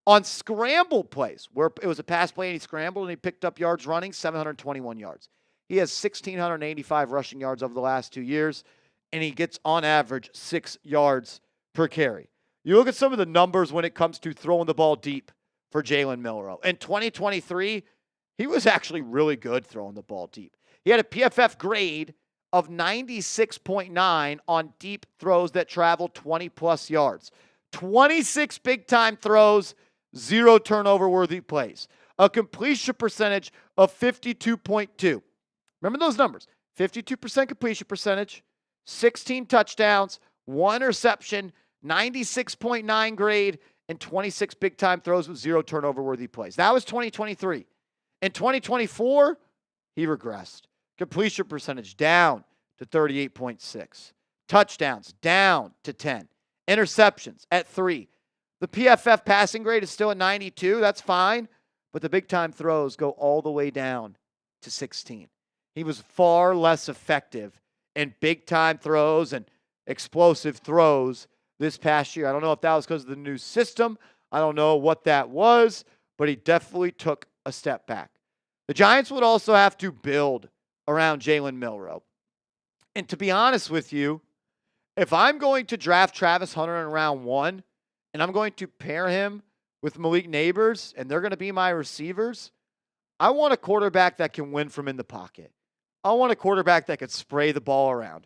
On scramble plays, where it was a pass play and he scrambled and he picked up yards running, 721 yards. He has 1,685 rushing yards over the last 2 years, and he gets on average 6 yards per carry. You look at some of the numbers when it comes to throwing the ball deep for Jaylen Milroe. In 2023, he was actually really good throwing the ball deep. He had a PFF grade of 96.9 on deep throws that travel 20-plus yards. 26 big-time throws, 0 turnover-worthy plays. A completion percentage of 52.2. Remember those numbers. 52% completion percentage, 16 touchdowns, 1 interception, 96.9 grade, and 26 big-time throws with 0 turnover-worthy plays. That was 2023. In 2024, he regressed. Completion percentage down to 38.6. Touchdowns down to 10. Interceptions at 3. The PFF passing grade is still at 92. That's fine. But the big-time throws go all the way down to 16. He was far less effective in big-time throws and explosive throws this past year. I don't know if that was because of the new system. I don't know what that was, but he definitely took a step back. The Giants would also have to build around Jaylen Milroe. And to be honest with you, if I'm going to draft Travis Hunter in round 1 and I'm going to pair him with Malik Neighbors and they're going to be my receivers, I want a quarterback that can win from in the pocket. I want a quarterback that could spray the ball around.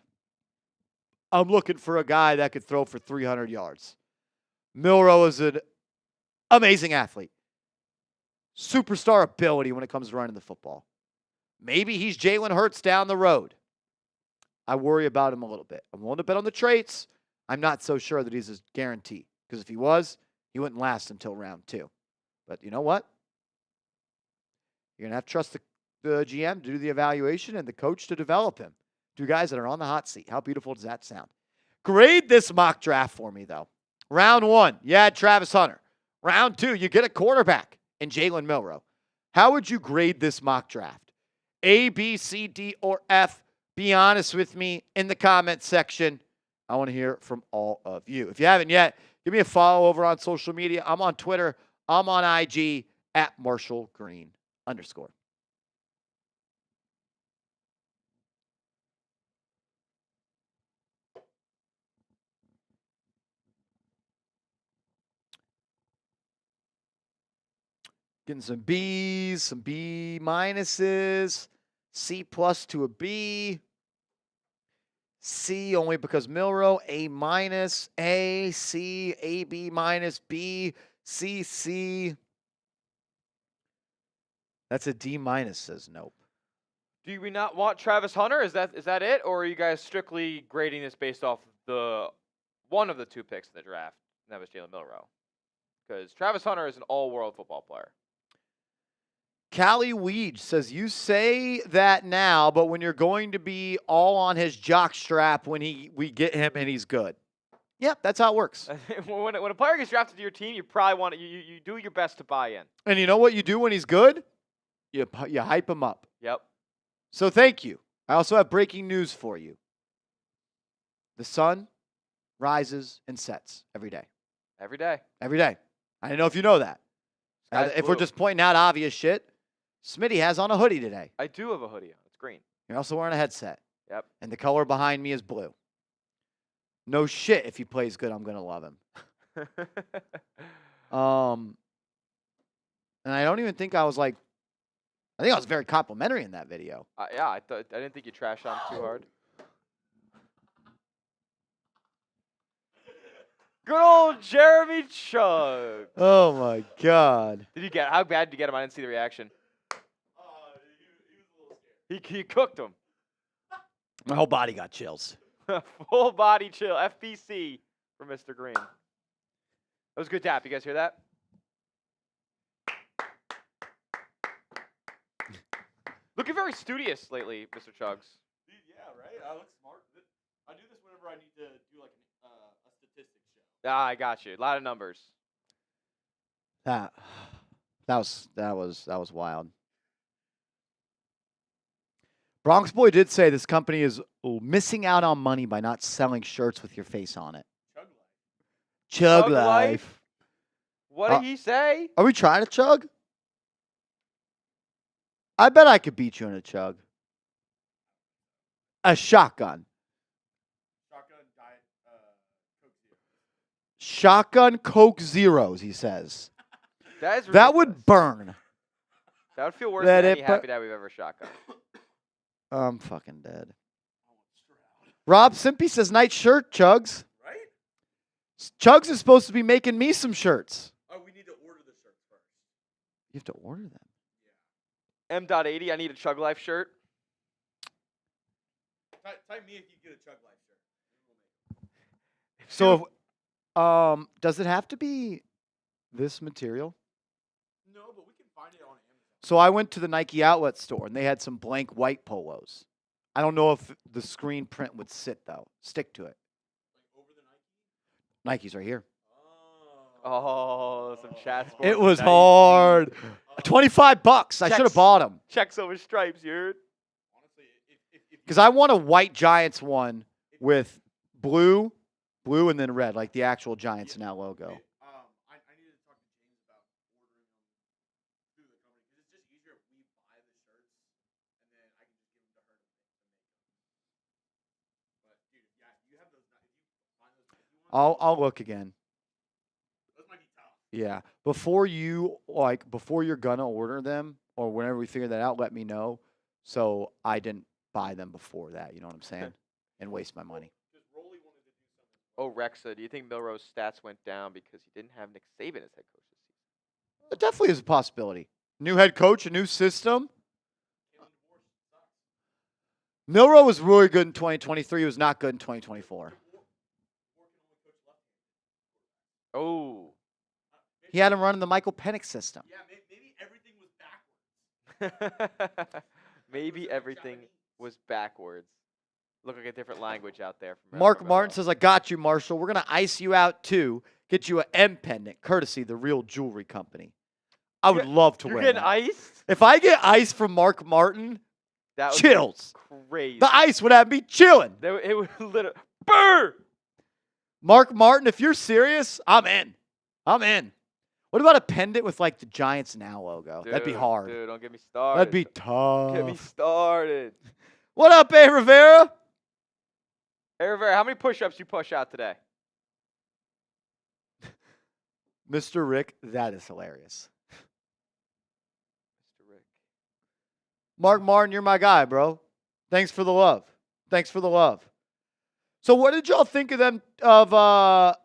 I'm looking for a guy that could throw for 300 yards. Milroe is an amazing athlete. Superstar ability when it comes to running the football. Maybe he's Jalen Hurts down the road. I worry about him a little bit. I'm willing to bet on the traits. I'm not so sure that he's a guarantee. Because if he was, he wouldn't last until round 2. But you know what? You're going to have to trust the GM to do the evaluation and the coach to develop him. 2 guys that are on the hot seat. How beautiful does that sound? Grade this mock draft for me, though. Round 1, you had Travis Hunter. Round 2, you get a quarterback in Jaylen Milroe. How would you grade this mock draft? A, B, C, D, or F? Be honest with me in the comment section. I want to hear from all of you. If you haven't yet, give me a follow over on social media. I'm on Twitter. I'm on IG at @MarshallGreen_. Getting some B's, some B minuses, C plus to a B. C only because Milroe, A minus, A, C, A, B minus, B, C, C. That's a D minus, says nope. Do we not want Travis Hunter? Is that it? Or are you guys strictly grading this based off the one of the 2 picks in the draft? And that was Jaylen Milroe. Because Travis Hunter is an all-world football player. Callie Weege says, you say that now, but when you're going to be all on his jock strap when we get him and he's good. Yep, that's how it works. when a player gets drafted to your team, you probably want to, you do your best to buy in. And you know what you do when he's good? You hype him up. Yep. So thank you. I also have breaking news for you. The sun rises and sets every day. Every day. Every day. I don't know if you know that. Sky's If we're blue. just pointing out obvious shit, Smitty has on a hoodie today. I do have a hoodie on. It's green. You're also wearing a headset. Yep. And the color behind me is blue. No shit. If he plays good, I'm going to love him. And I don't even think I was like, I think I was very complimentary in that video. Yeah, I didn't think you trashed on him too hard. Good old Jeremy Chugg. Oh my God. How bad did you get him? I didn't see the reaction. He was a little scared. He cooked him. My whole body got chills. Full body chill. FBC for Mr. Green. That was a good tap. You guys hear that? Looking very studious lately, Mr. Chuggs. Dude, yeah, right? I look smart. I do this whenever I need to do like a statistics show. Ah, I got you. A lot of numbers. That was wild. Bronx Boy did say this company is missing out on money by not selling shirts with your face on it. Chug life. Chug Chug life. life? What did he say? Are we trying to chug? I bet I could beat you in a chug. A shotgun. Shotgun diet Coke Zero. Shotgun Coke Zeros, he says. That is That ridiculous. would burn. That would feel worse Let than it any bur- Happy Dad we've ever shotgun. I'm fucking dead. Rob Simpy says, nice shirt, Chugs. Right? Chugs is supposed to be making me some shirts. Oh, we need to order the shirts first. You have to order them. M.80, I need a Chug Life shirt. Type me if you get a Chug Life shirt. So, does it have to be this material? No, but we can find it on Amazon. So I went to the Nike outlet store and they had some blank white polos. I don't know if the screen print would stick to it. Like over the Nike? Nike's right here. Oh, some chat sports. It was Nike. hard. $25. I should have Checks. bought them Checks over stripes, dude. Honestly, if because I want a white Giants one with blue, and then red, like the actual Giants now logo. I need to talk to James about ordering them through the company because it's just easier if we buy the shirts and then I can just give them to her to make them. But dude, yeah, you have those. If you find those Nike ones, I'll look again. those might be tough. Yeah. Before you're gonna order them or whenever we figure that out, let me know. So I didn't buy them before that, you know what I'm saying? And waste my money. Because Rolly wanted to do something. Oh, Rexa, do you think Milroe's stats went down because he didn't have Nick Saban as head coach this season? It definitely is a possibility. New head coach, a new system. Kalen DeBoer sucks. Milroe was really good in 2023. He was not good in 2024. DeBoer can only coach left-handed. Oh. He had him running the Michael Penix system. Yeah, maybe everything was backwards. Maybe everything was backwards. Look like a different language out there. From Mark from Martin Milroe. says, I got you, Marshall. We're going to ice you out, too. Get you an M pendant, courtesy the Real Jewelry Company. I would love to You're wear getting that. iced? If I get ice from Mark Martin, That would chills. be crazy. The ice would have me chilling. It would literally burr. Mark Martin, if you're serious, I'm in. I'm in. What about a pendant with like the Giants Now logo? That'd be Dude, hard. Dude, don't get me started. That'd be tough. Get me started. What up, A. Rivera? Hey, Rivera, how many push-ups you push out today? Mr. Rick, that is hilarious. Mr. Rick. Mark Martin, you're my guy, bro. Thanks for the love. Thanks for the love. So what did y'all think of them of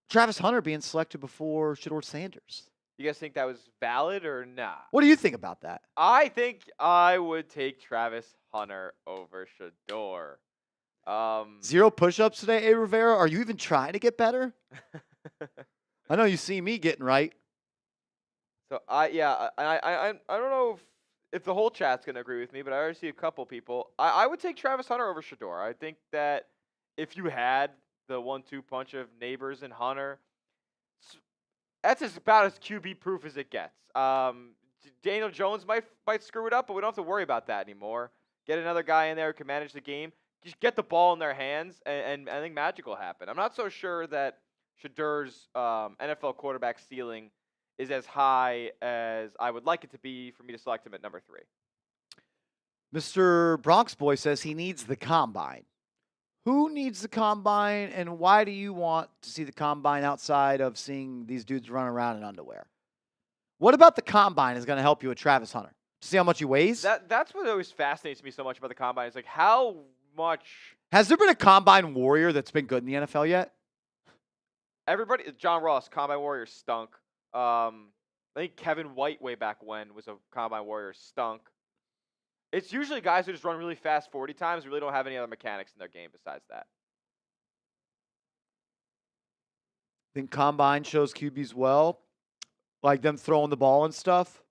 Travis Hunter being selected before Shedeur Sanders? You guys think that was valid or not? What do you think about that? I think I would take Travis Hunter over Shedeur. 0 push-ups today, A. Rivera? Are you even trying to get better? I know you see me getting right. So I don't know if the whole chat's gonna agree with me, but I already see a couple people. I would take Travis Hunter over Shedeur. I think that if you had the 1-2 punch of Neighbors and Hunter, that's about as QB proof as it gets. Daniel Jones might screw it up, but we don't have to worry about that anymore. get another guy in there who can manage the game. Just get the ball in their hands, and I think magic will happen. I'm not so sure that Shedeur's NFL quarterback ceiling is as high as I would like it to be for me to select him at number 3. Mr. Bronx Boy says he needs the combine. Who needs the combine, and why do you want to see the combine outside of seeing these dudes run around in underwear? What about the combine is going to help you with Travis Hunter? To see how much he weighs? That's what always fascinates me so much about the combine. Is like how much Has there been a combine warrior that's been good in the NFL yet? everybody. John Ross, combine warrior, stunk. I think Kevin White way back when was a combine warrior, stunk. It's usually guys who just run really fast 40 times, really don't have any other mechanics in their game besides that. Think combine shows QBs well, like them throwing the ball and stuff.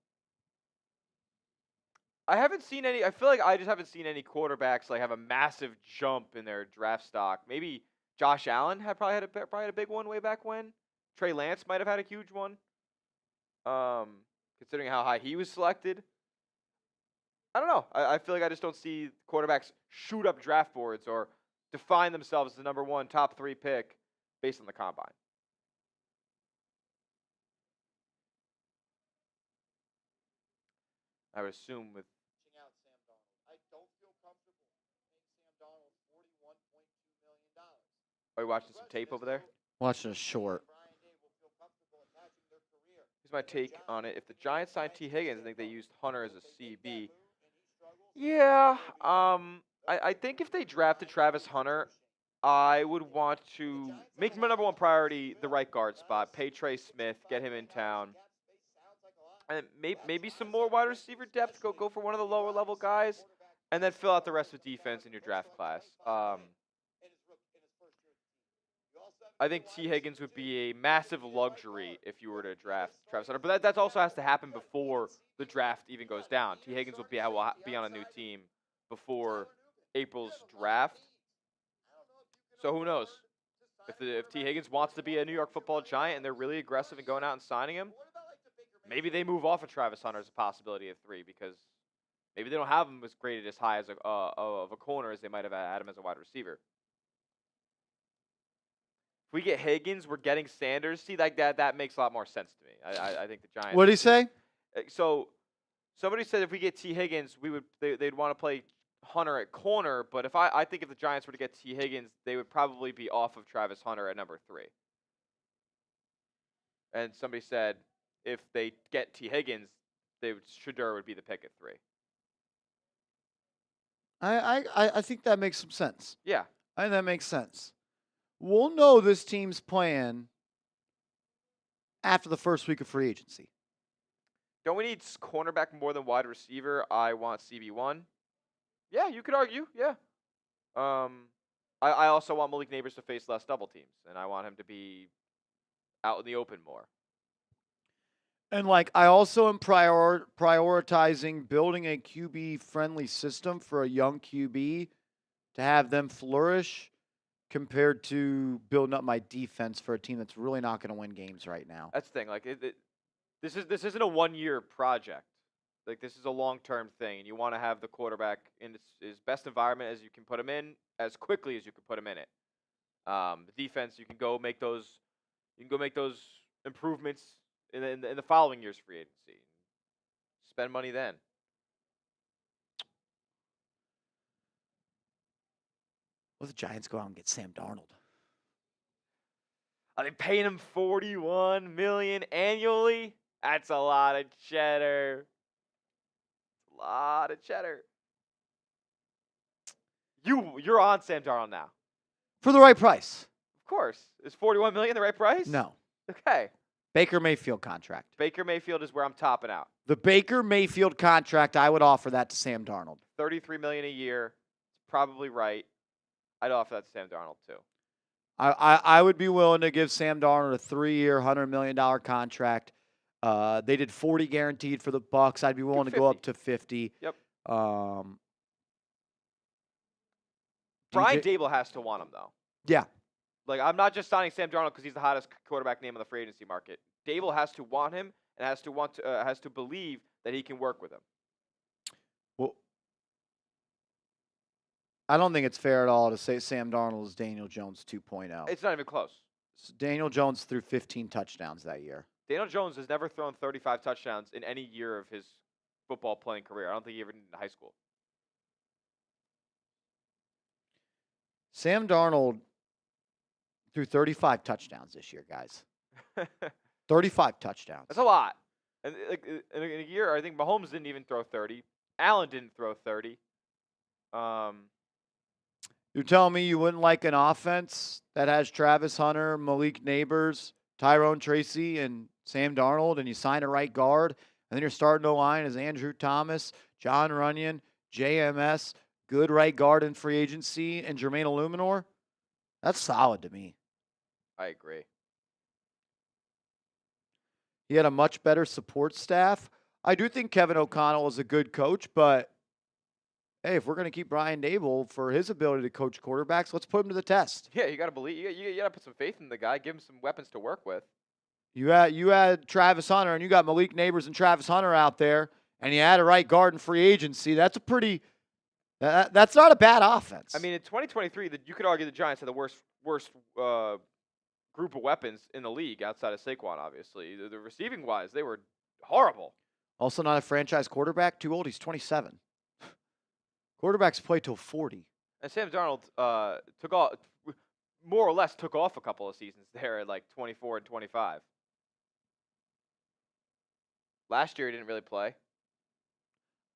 I haven't seen any. I feel like I just haven't seen any quarterbacks like have a massive jump in their draft stock. Maybe Josh Allen probably had a big one way back when. Trey Lance might have had a huge one. Considering how high he was selected. I don't know. I feel like I just don't see quarterbacks shoot up draft boards or define themselves as the number 1 top 3 pick based on the combine. I would assume with. I don't feel comfortable paying Sam Darnold $41.2 million. Are you watching some tape over there? Watching a short. Here's my take on it. If the Giants signed T. Higgins, I think they used Hunter as a CB. Yeah. I think if they drafted Travis Hunter, I would want to make my number 1 priority the right guard spot. Pay Trey Smith, get him in town. And maybe some more wide receiver depth. Go for one of the lower level guys, and then fill out the rest of defense in your draft class. I think T. Higgins would be a massive luxury if you were to draft Travis Hunter. But that also has to happen before the draft even goes down. T. Higgins will be on a new team before April's draft. So who knows? If T. Higgins wants to be a New York Football Giant and they're really aggressive in going out and signing him, maybe they move off of Travis Hunter as a possibility of 3 because maybe they don't have him as graded as high as of a corner as they might have had him as a wide receiver. If we get Higgins, we're getting Sanders. See, like that makes a lot more sense to me. I think the Giants. What did he say? So somebody said if we get T. Higgins, they'd want to play Hunter at corner. But I think if the Giants were to get T. Higgins, they would probably be off of Travis Hunter at number 3. And somebody said if they get T. Higgins, Shedeur would be the pick at 3. I think that makes some sense. Yeah. I think that makes sense. We'll know this team's plan after the first week of free agency. Don't we need cornerback more than wide receiver? I want CB1. Yeah, you could argue. Yeah. I also want Malik Neighbors to face less double teams, and I want him to be out in the open more. And, I also am prioritizing building a QB-friendly system for a young QB to have them flourish compared to building up my defense for a team that's really not going to win games right now. That's the thing. This isn't a 1-year project. This is a long-term thing, and you want to have the quarterback in his best environment as you can put him in, as quickly as you can put him in it. The defense, you can go make those improvements in the following year's free agency. Spend money then. Well, the Giants go out and get Sam Darnold. Are they paying him $41 million annually? That's a lot of cheddar. A lot of cheddar. You're on Sam Darnold now. For the right price. Of course. Is $41 million the right price? No. Okay. Baker Mayfield contract. Baker Mayfield is where I'm topping out. The Baker Mayfield contract, I would offer that to Sam Darnold. $33 million a year. It's probably right. I'd offer that to Sam Darnold too. I would be willing to give Sam Darnold a 3-year, $100 million contract. They did 40 guaranteed for the Bucs. I'd be willing to go up to 50. Yep. Brian Dable has to want him though. Yeah. I'm not just signing Sam Darnold because he's the hottest quarterback name on the free agency market. Dable has to want him and has to believe that he can work with him. Well, I don't think it's fair at all to say Sam Darnold is Daniel Jones 2.0. It's not even close. Daniel Jones threw 15 touchdowns that year. Daniel Jones has never thrown 35 touchdowns in any year of his football playing career. I don't think he ever did in high school. Sam Darnold threw 35 touchdowns this year, guys. 35 touchdowns. That's a lot. And in a year, I think Mahomes didn't even throw 30. Allen didn't throw 30. You're telling me you wouldn't like an offense that has Travis Hunter, Malik Neighbors, Tyrone Tracy, and Sam Darnold, and you sign a right guard, and then your starting O-line is Andrew Thomas, John Runyon, JMS, good right guard in free agency, and Jermaine Illuminor? That's solid to me. I agree. He had a much better support staff. I do think Kevin O'Connell is a good coach, but hey, if we're going to keep Brian Dable for his ability to coach quarterbacks, let's put him to the test. Yeah, you got to believe. You got to put some faith in the guy. Give him some weapons to work with. You had Travis Hunter, and you got Malik Neighbors and Travis Hunter out there, and you had a right guard in free agency. That's a pretty. That's not a bad offense. I mean, in 2023, you could argue the Giants had the worst group of weapons in the league outside of Saquon. Obviously, the receiving wise, they were horrible. Also, not a franchise quarterback. Too old. He's 27. Quarterbacks play till 40. And Sam Darnold took off a couple of seasons there at like 24 and 25. Last year, he didn't really play.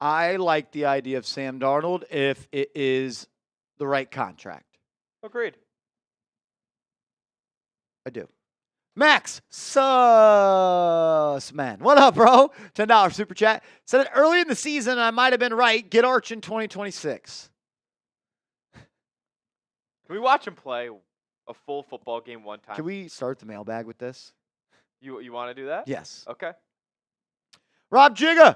I like the idea of Sam Darnold if it is the right contract. Agreed. I do. Max Sussman. What up, bro? $10 super chat. Said it early in the season, and I might have been right. Get Arch in 2026. Can we watch him play a full football game one time? Can we start the mailbag with this? You want to do that? Yes. Okay. Rob Jigga.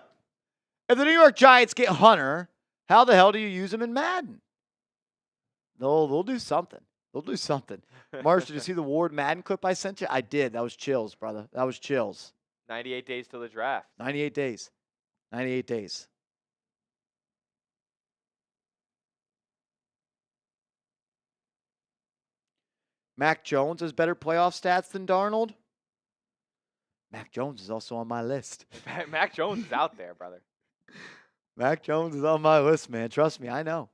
If the New York Giants get Hunter, how the hell do you use him in Madden? They'll do something. They'll do something. Marsh, did you see the Ward Madden clip I sent you? I did. That was chills, brother. That was chills. 98 days till the draft. 98 days. 98 days. Mac Jones has better playoff stats than Darnold. Mac Jones is also on my list. Mac Jones is out there, brother. Mac Jones is on my list, man. Trust me, I know.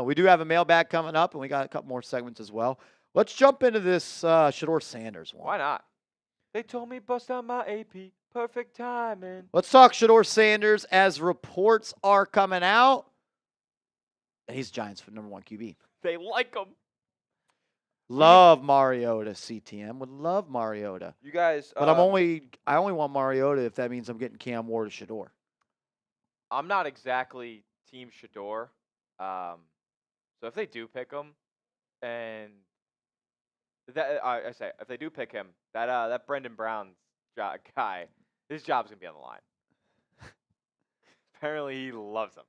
We do have a mailbag coming up, and we got a couple more segments as well. Let's jump into this Shedeur Sanders one. Why not? They told me bust out my AP. Perfect timing. Let's talk Shedeur Sanders as reports are coming out. He's Giants for number 1 QB. They like him. Love Mariota, CTM. Would love Mariota. You guys. But I only want Mariota if that means I'm getting Cam Ward to Shedeur. I'm not exactly Team Shedeur. So if they do pick him, and that I say if they do pick him, that Brendan Brown guy, his job's gonna be on the line. Apparently, he loves him.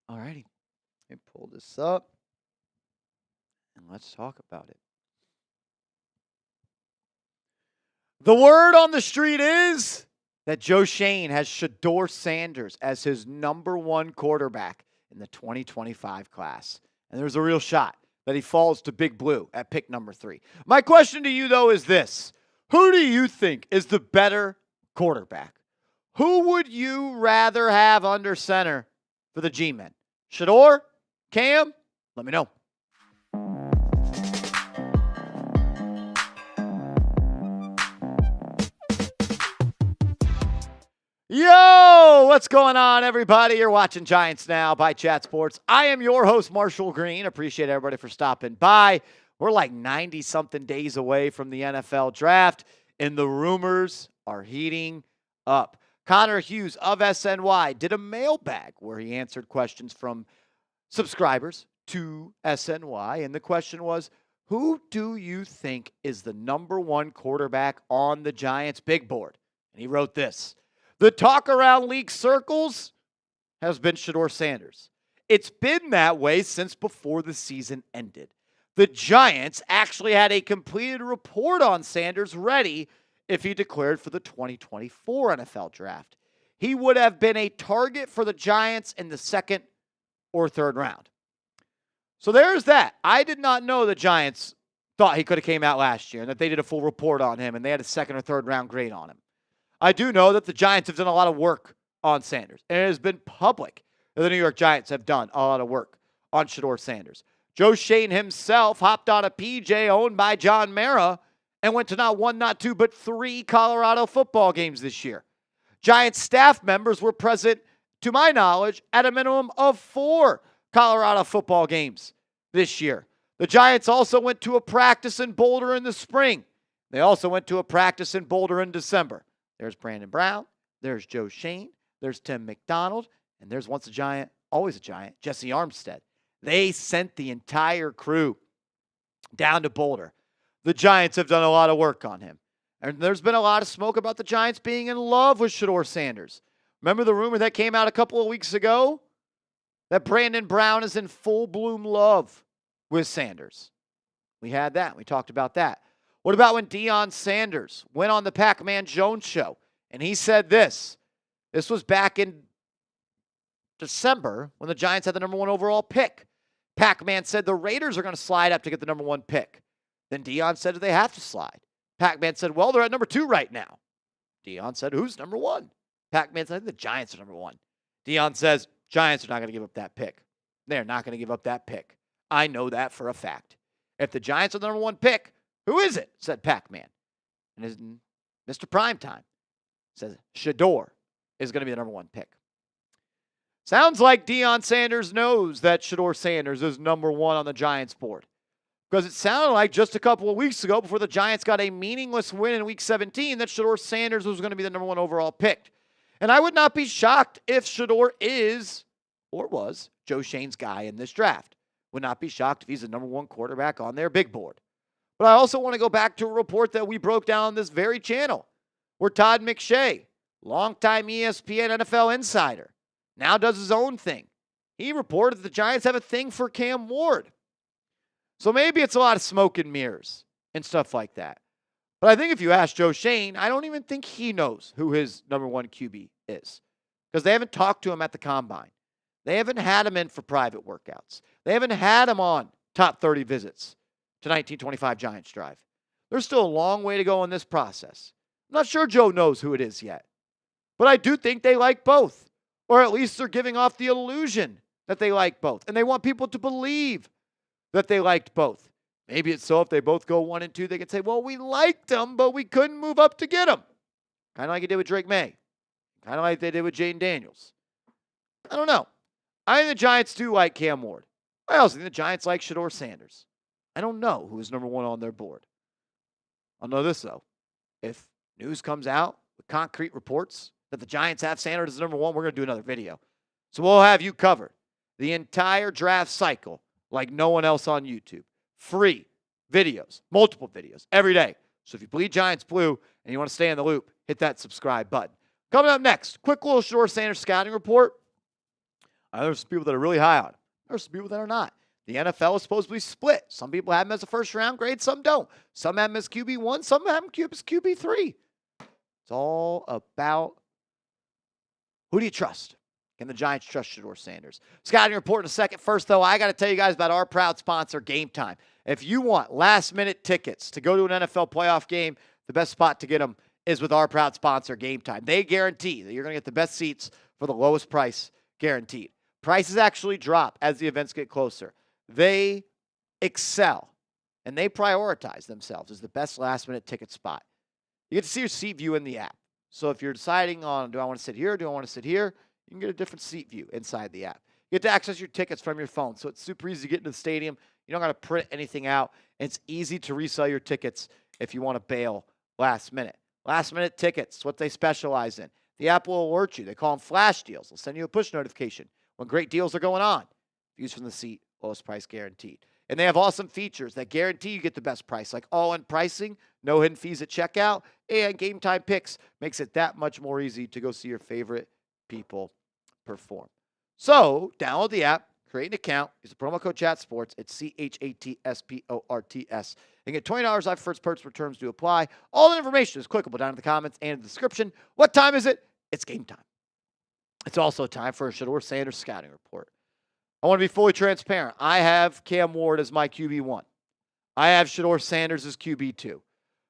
All righty. Let me pull this up, and let's talk about it. The word on the street is that Joe Shane has Shedeur Sanders as his number 1 quarterback in the 2025 class. And there's a real shot that he falls to Big Blue at pick number 3. My question to you, though, is this. Who do you think is the better quarterback? Who would you rather have under center for the G-Men? Shedeur? Cam? Let me know. Yo, what's going on, everybody? You're watching Giants Now by Chat Sports. I am your host, Marshall Green. Appreciate everybody for stopping by. We're like 90-something days away from the NFL draft, and the rumors are heating up. Connor Hughes of SNY did a mailbag where he answered questions from subscribers to SNY, and the question was, who do you think is the number 1 quarterback on the Giants' big board? And he wrote this. The talk around league circles has been Shedeur Sanders. It's been that way since before the season ended. The Giants actually had a completed report on Sanders ready if he declared for the 2024 NFL draft. he would have been a target for the Giants in the second or third round. So there's that. I did not know the Giants thought he could have came out last year and that they did a full report on him and they had a second or third round grade on him. I do know that the Giants have done a lot of work on Sanders, and it has been public that the New York Giants have done a lot of work on Shedeur Sanders. Joe Schoen himself hopped on a PJ owned by John Mara and went to not one, not two, but 3 Colorado football games this year. Giants staff members were present, to my knowledge, at a minimum of 4 Colorado football games this year. The Giants also went to a practice in Boulder in the spring. They also went to a practice in Boulder in December. There's Brandon Brown. There's Joe Schoen. There's Tim McDonald. And there's once a Giant, always a Giant, Jesse Armstead. They sent the entire crew down to Boulder. The Giants have done a lot of work on him. And there's been a lot of smoke about the Giants being in love with Shedeur Sanders. Remember the rumor that came out a couple of weeks ago? That Brandon Brown is in full bloom love with Sanders. We had that. We talked about that. What about when Deion Sanders went on the Pac-Man Jones show and he said this? This was back in December when the Giants had the number 1 overall pick. Pac-Man said the Raiders are going to slide up to get the number 1 pick. Then Deion said they have to slide. Pac-Man said, well, they're at number 2 right now. Deion said, who's number 1? Pac-Man said, the Giants are number 1. Deion says, Giants are not going to give up that pick. They're not going to give up that pick. I know that for a fact. If the Giants are the number 1 pick, who is it? Said Pac-Man. And Mr. Primetime says Shedeur is going to be the number 1 pick. Sounds like Deion Sanders knows that Shedeur Sanders is number 1 on the Giants board. Because it sounded like just a couple of weeks ago, before the Giants got a meaningless win in Week 17, that Shedeur Sanders was going to be the number 1 overall pick. And I would not be shocked if Shedeur is, or was, Joe Schoen's guy in this draft. Would not be shocked if he's the number 1 quarterback on their big board. But I also want to go back to a report that we broke down on this very channel, where Todd McShay, longtime ESPN NFL insider, now does his own thing. He reported that the Giants have a thing for Cam Ward. So maybe it's a lot of smoke and mirrors and stuff like that. But I think if you ask Joe Schoen, I don't even think he knows who his number 1 QB is. Because they haven't talked to him at the combine. They haven't had him in for private workouts. They haven't had him on top 30 visits to 1925 Giants Drive. There's still a long way to go in this process. I'm not sure Joe knows who it is yet. But I do think they like both. Or at least they're giving off the illusion that they like both. And they want people to believe that they liked both. Maybe it's so if they both go 1 and 2, they can say, well, we liked them, but we couldn't move up to get them. Kind of like you did with Drake May. Kind of like they did with Jaden Daniels. I don't know. I think the Giants do like Cam Ward. I also think the Giants like Shedeur Sanders. I don't know who is number 1 on their board. I'll know this, though. If news comes out with concrete reports that the Giants have Sanders as number 1, we're going to do another video. So we'll have you covered the entire draft cycle like no one else on YouTube. Free videos, multiple videos every day. So if you bleed Giants blue and you want to stay in the loop, hit that subscribe button. Coming up next, quick little Shedeur Sanders scouting report. There's some people that are really high on him. There's some people that are not. The NFL is supposedly split. Some people have him as a first-round grade, some don't. Some have him as QB1, some have him as QB3. It's all about who do you trust? Can the Giants trust Shedeur Sanders? Scouting report in a second. First, though, I got to tell you guys about our proud sponsor, Game Time. If you want last-minute tickets to go to an NFL playoff game, the best spot to get them is with our proud sponsor, Game Time. They guarantee that you're going to get the best seats for the lowest price, guaranteed. Prices actually drop as the events get closer. They excel, and they prioritize themselves as the best last-minute ticket spot. You get to see your seat view in the app. So if you're deciding on, do I want to sit here, or do I want to sit here, you can get a different seat view inside the app. You get to access your tickets from your phone, so it's super easy to get into the stadium. You don't got to print anything out. It's easy to resell your tickets if you want to bail last minute. Last-minute tickets, what they specialize in. The app will alert you. They call them flash deals. They'll send you a push notification when great deals are going on. Views from the seat, lowest price guaranteed. And they have awesome features that guarantee you get the best price, like all-in pricing, no hidden fees at checkout, and Game Time Picks makes it that much more easy to go see your favorite people perform. So, download the app, create an account, use the promo code CHATSPORTS, it's CHATSPORTS, and get $20 off first purchase. Returns do apply. All the information is clickable down in the comments and in the description. What time is it? It's game time. it's also time for a Shedeur Sanders scouting report. I want to be fully transparent. I have Cam Ward as my QB1. I have Shedeur Sanders as QB2.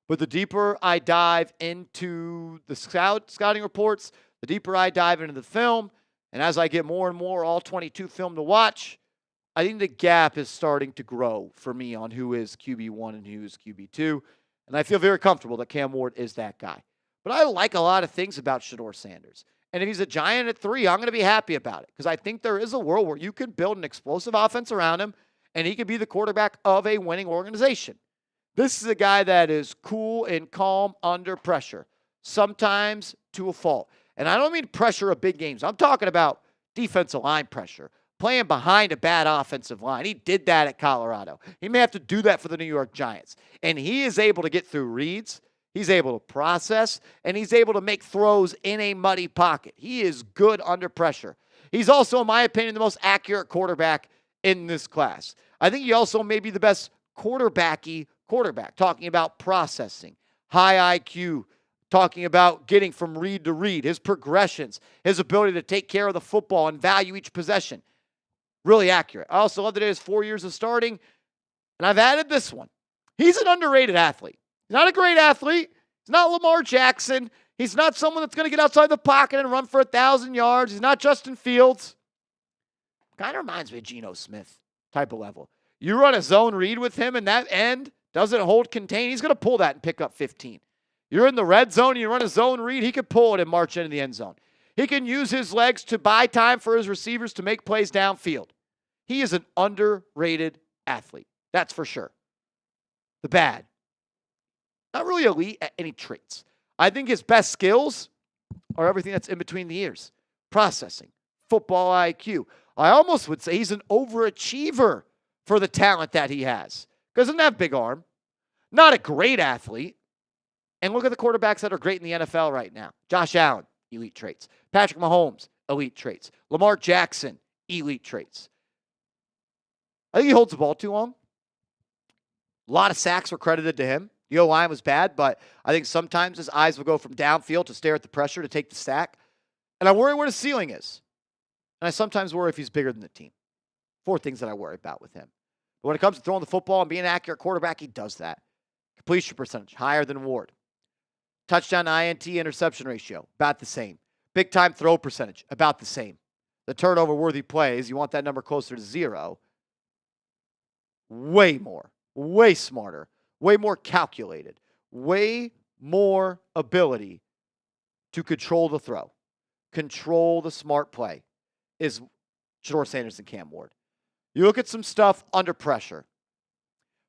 But the deeper I dive into the scouting reports, the deeper I dive into the film, and as I get more and more all 22 film to watch, I think the gap is starting to grow for me on who is QB1 and who is QB2. And I feel very comfortable that Cam Ward is that guy. But I like a lot of things about Shedeur Sanders. And if he's a giant at 3, I'm going to be happy about it because I think there is a world where you can build an explosive offense around him and he could be the quarterback of a winning organization. This is a guy that is cool and calm under pressure, sometimes to a fault. And I don't mean pressure of big games. I'm talking about defensive line pressure, playing behind a bad offensive line. He did that at Colorado. He may have to do that for the New York Giants. And he is able to get through reads. He's able to process, and he's able to make throws in a muddy pocket. He is good under pressure. He's also, in my opinion, the most accurate quarterback in this class. I think he also may be the best quarterbacky quarterback, talking about processing, high IQ, talking about getting from read to read, his progressions, his ability to take care of the football and value each possession. Really accurate. I also love that it is 4 years of starting, and I've added this one. He's an underrated athlete. He's not a great athlete. He's not Lamar Jackson. He's not someone that's going to get outside the pocket and run for 1,000 yards. He's not Justin Fields. Kind of reminds me of Geno Smith type of level. You run a zone read with him and that end doesn't hold contain, he's going to pull that and pick up 15. You're in the red zone and you run a zone read, he could pull it and march into the end zone. He can use his legs to buy time for his receivers to make plays downfield. He is an underrated athlete. That's for sure. The bad. Not really elite at any traits. I think his best skills are everything that's in between the ears. Processing, football IQ. I almost would say he's an overachiever for the talent that he has. Doesn't have big arm. Not a great athlete. And look at the quarterbacks that are great in the NFL right now. Josh Allen, elite traits. Patrick Mahomes, elite traits. Lamar Jackson, elite traits. I think he holds the ball too long. A lot of sacks were credited to him. The O-line was bad, but I think sometimes his eyes will go from downfield to stare at the pressure to take the sack. And I worry what his ceiling is. And I sometimes worry if he's bigger than the team. 4 things that I worry about with him. But when it comes to throwing the football and being an accurate quarterback, he does that. Completion percentage, higher than Ward. Touchdown to INT interception ratio, about the same. Big time throw percentage, about the same. The turnover-worthy plays, you want that number closer to 0. Way more, way smarter, way more calculated, way more ability to control the throw, control the smart play is Shedeur Sanders and Cam Ward. You look at some stuff under pressure.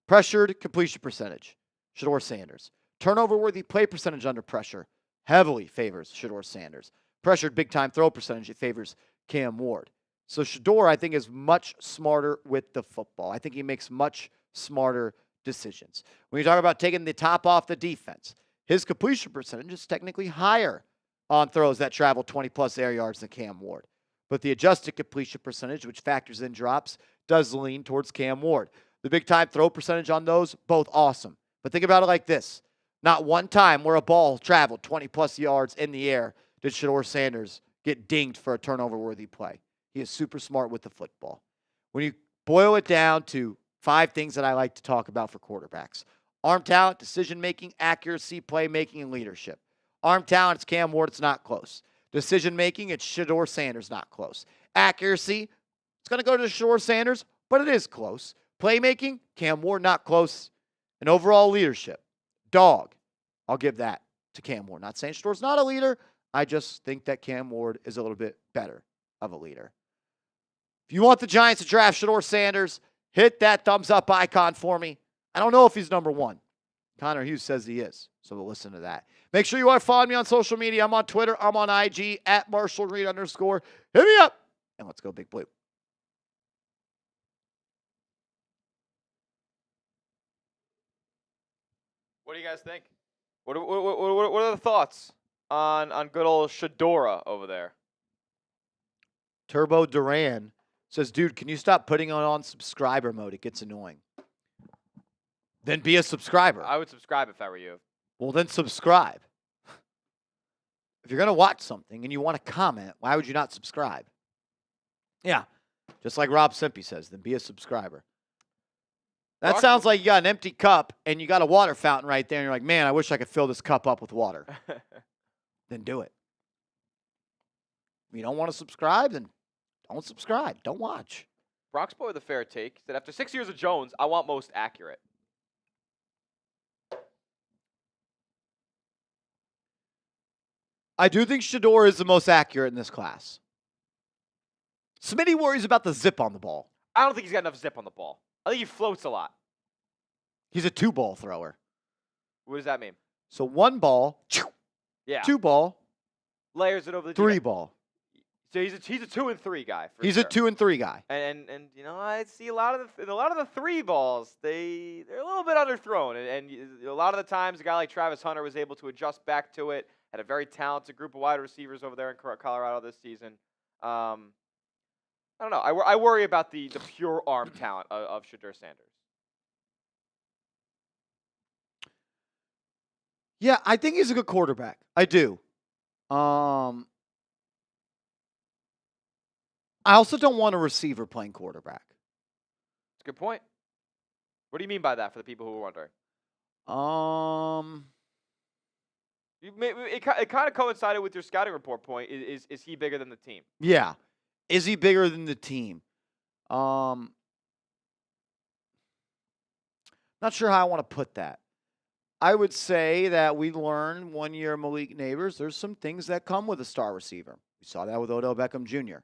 Pressured completion percentage, Shedeur Sanders. Turnover-worthy play percentage under pressure heavily favors Shedeur Sanders. Pressured big-time throw percentage, it favors Cam Ward. So Shedeur, I think, is much smarter with the football. I think he makes much smarter decisions. When you talk about taking the top off the defense, his completion percentage is technically higher on throws that travel 20-plus air yards than Cam Ward. But the adjusted completion percentage, which factors in drops, does lean towards Cam Ward. The big-time throw percentage on those, both awesome. But think about it like this. Not one time where a ball traveled 20-plus yards in the air did Shedeur Sanders get dinged for a turnover-worthy play. He is super smart with the football. When you boil it down to 5 things that I like to talk about for quarterbacks. Arm talent, decision-making, accuracy, playmaking, and leadership. Arm talent, it's Cam Ward, it's not close. Decision-making, it's Shedeur Sanders, not close. Accuracy, it's going to go to Shedeur Sanders, but it is close. Playmaking, Cam Ward, not close. And overall leadership, dog, I'll give that to Cam Ward. Not saying Shedeur's not a leader. I just think that Cam Ward is a little bit better of a leader. If you want the Giants to draft Shedeur Sanders, hit that thumbs up icon for me. I don't know if he's number 1. Connor Hughes says he is, so we'll listen to that. Make sure you are following me on social media. I'm on Twitter. I'm on IG, @MarshallReed_. Hit me up, and let's go Big Blue. What do you guys think? What are the thoughts on good old Shedeur over there? Turbo Duran says, dude, can you stop putting on subscriber mode? It gets annoying. Then be a subscriber. I would subscribe if I were you. Well, then subscribe. If you're going to watch something and you want to comment, why would you not subscribe? Yeah, just like Rob Simpy says, then be a subscriber. That Rock- sounds like you got an empty cup and you got a water fountain right there, and you're like, man, I wish I could fill this cup up with water. Then do it. If you don't want to subscribe, then don't subscribe. Don't watch. Brock's boy with a fair take said, after 6 years of Jones, I want most accurate. I do think Shedeur is the most accurate in this class. Smitty worries about the zip on the ball. I don't think he's got enough zip on the ball. I think he floats a lot. He's a 2-ball thrower. What does that mean? So 1 ball, Yeah. 2 ball, Layers it over the 3 ball. So he's a 2 and 3 guy. For He's sure. a 2 and 3 guy. And you know, I see a lot of the 3 balls. They're a little bit underthrown, and a lot of the times a guy like Travis Hunter was able to adjust back to it. Had a very talented group of wide receivers over there in Colorado this season. I don't know. I worry about the pure arm talent of Shedeur Sanders. Yeah, I think he's a good quarterback. I do. I also don't want a receiver playing quarterback. That's a good point. What do you mean by that for the people who are wondering? It kind of coincided with your scouting report point. Is he bigger than the team? Yeah. Is he bigger than the team? Not sure how I want to put that. I would say that we learned 1 year Malik Neighbors. There's some things that come with a star receiver. We saw that with Odell Beckham Jr.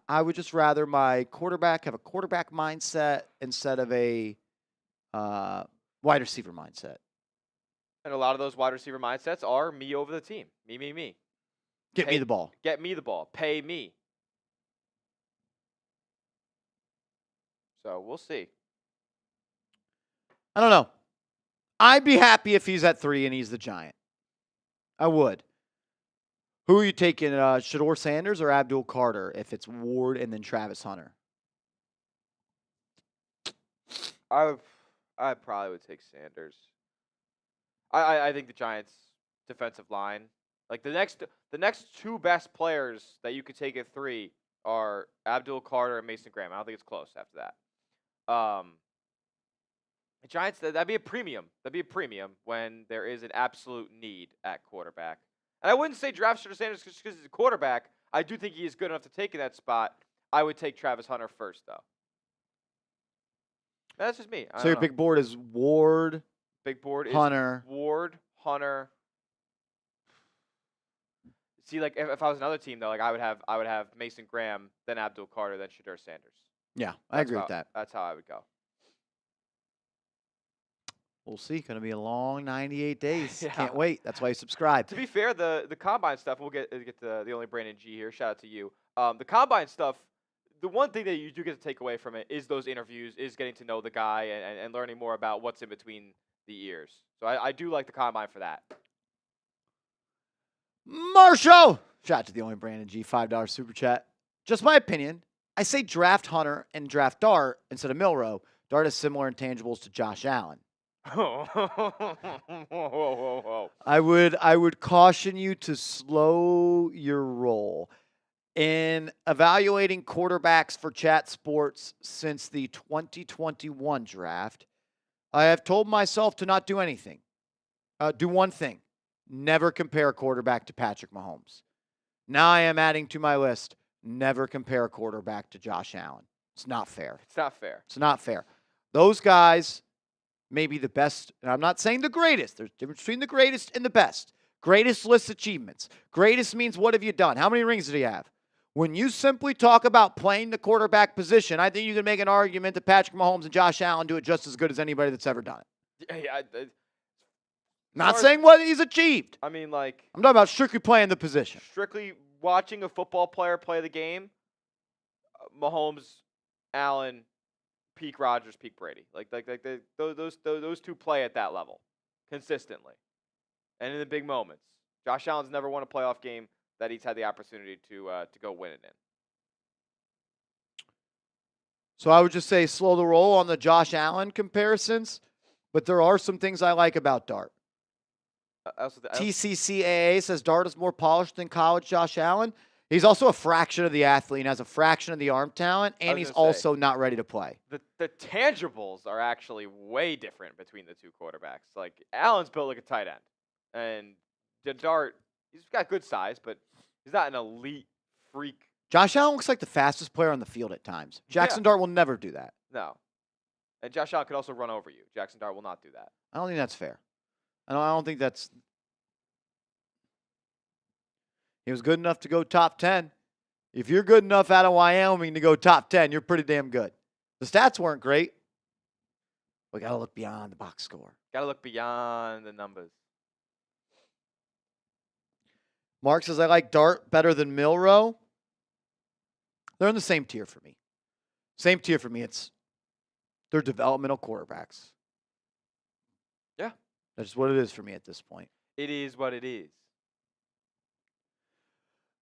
I would just rather my quarterback have a quarterback mindset instead of a wide receiver mindset. And a lot of those wide receiver mindsets are me over the team. Me. Get me the ball. Get me the ball. Pay me. So we'll see. I don't know. I'd be happy if he's at 3 and he's the Giant. I would. Who are you taking, Shedeur Sanders or Abdul Carter if it's Ward and then Travis Hunter? I probably would take Sanders. I think the Giants' defensive line, like the next 2 best players that you could take at 3 are Abdul Carter and Mason Graham. I don't think it's close after that. The Giants, that'd be a premium. That'd be a premium when there is an absolute need at quarterback. And I wouldn't say draft Shedeur Sanders just because he's a quarterback. I do think he is good enough to take in that spot. I would take Travis Hunter first, though. That's just me. So your big board is Ward, big board Hunter. is Ward, Hunter. See, like if I was another team though, like I would have Mason Graham, then Abdul Carter, then Shedeur Sanders. Yeah, I agree with that. That's how I would go. We'll see. Going to be a long 98 days. Yeah. Can't wait. That's why you subscribe. To be fair, the combine stuff, we'll get to the only Brandon G here. Shout out to you. The combine stuff, the one thing that you do get to take away from it is those interviews, is getting to know the guy and learning more about what's in between the ears. So I do like the combine for that. Marshall! Shout out to the only Brandon G. $5 super chat. Just my opinion. I say draft Hunter and draft Dart instead of Milroe. Dart has similar intangibles to Josh Allen. Whoa. I would caution you to slow your roll. In evaluating quarterbacks for Chat Sports since the 2021 draft, I have told myself to not do anything. Do one thing. Never compare a quarterback to Patrick Mahomes. Now I am adding to my list, never compare a quarterback to Josh Allen. It's not fair. It's not fair. It's not fair. Those guys may be the best, and I'm not saying the greatest. There's a difference between the greatest and the best. Greatest lists achievements. Greatest means what have you done? How many rings did he have? When you simply talk about playing the quarterback position, I think you can make an argument that Patrick Mahomes and Josh Allen do it just as good as anybody that's ever done it. Not saying what he's achieved. I mean, like, I'm talking about strictly playing the position. strictly watching a football player play the game, Mahomes, Allen, peak Rodgers, peak Brady. Those two play at that level consistently and in the big moments. Josh Allen's never won a playoff game that he's had the opportunity to go win it in. So I would just say slow the roll on the Josh Allen comparisons, but there are some things I like about Dart. TCCAA says Dart is more polished than college Josh Allen. He's also a fraction of the athlete and has a fraction of the arm talent, and he's also not ready to play. The tangibles are actually way different between the two quarterbacks. Like, Allen's built like a tight end, and Dart, he's got good size, but he's not an elite freak. Josh Allen looks like the fastest player on the field at times. Jackson Dart will never do that. No. And Josh Allen could also run over you. Jackson Dart will not do that. I don't think that's fair. I don't think that's... He was good enough to go top 10. If you're good enough out of Wyoming to go top 10, you're pretty damn good. The stats weren't great. We got to look beyond the box score. Got to look beyond the numbers. Mark says, I like Dart better than Milroe. They're in the same tier for me. Same tier for me. They're developmental quarterbacks. Yeah. That's what it is for me at this point. It is what it is.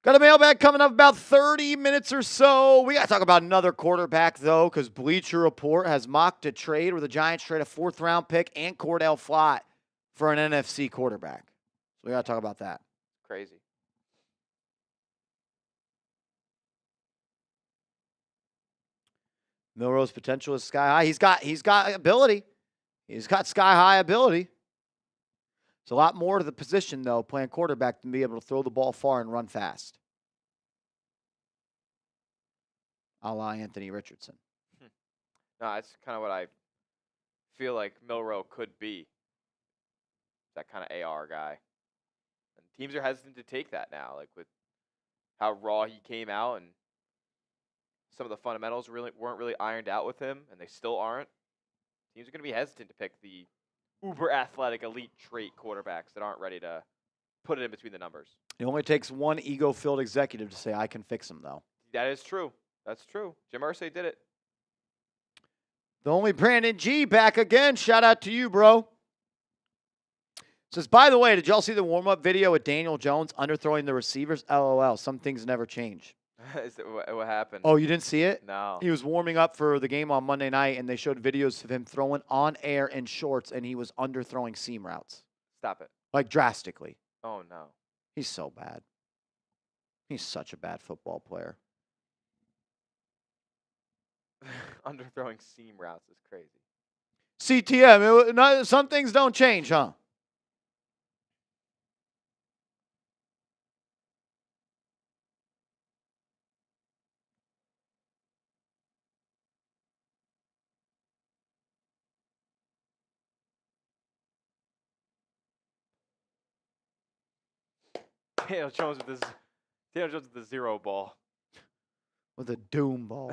Got a mailbag coming up about 30 minutes or so. We got to talk about another quarterback, though, because Bleacher Report has mocked a trade where the Giants trade a 4th-round pick and Cordell Flott for an NFC quarterback. So we got to talk about that. Crazy. Milroe's potential is sky high. He's got ability. He's got sky high ability. It's a lot more to the position, though, playing quarterback than be able to throw the ball far and run fast. A la Anthony Richardson. No, that's kind of what I feel like Milroe could be. That kind of AR guy. And teams are hesitant to take that now, like with how raw he came out, and some of the fundamentals weren't really ironed out with him, and they still aren't. Teams are going to be hesitant to pick the uber athletic elite trait quarterbacks that aren't ready to put it in between the numbers. It only takes one ego-filled executive to say, I can fix him, though. That is true. That's true. Jim Irsay did it. The only Brandon G back again. Shout out to you, bro. Says, by the way, did y'all see the warm-up video with Daniel Jones underthrowing the receivers? LOL. Some things never change. What happened? Oh, you didn't see it? No. He was warming up for the game on Monday night, and they showed videos of him throwing on air in shorts, and he was underthrowing seam routes. Stop it. Like, drastically. Oh, no. He's so bad. He's such a bad football player. Underthrowing seam routes is crazy. CTM, some things don't change, huh? Daniel Jones with the zero ball. With a doom ball.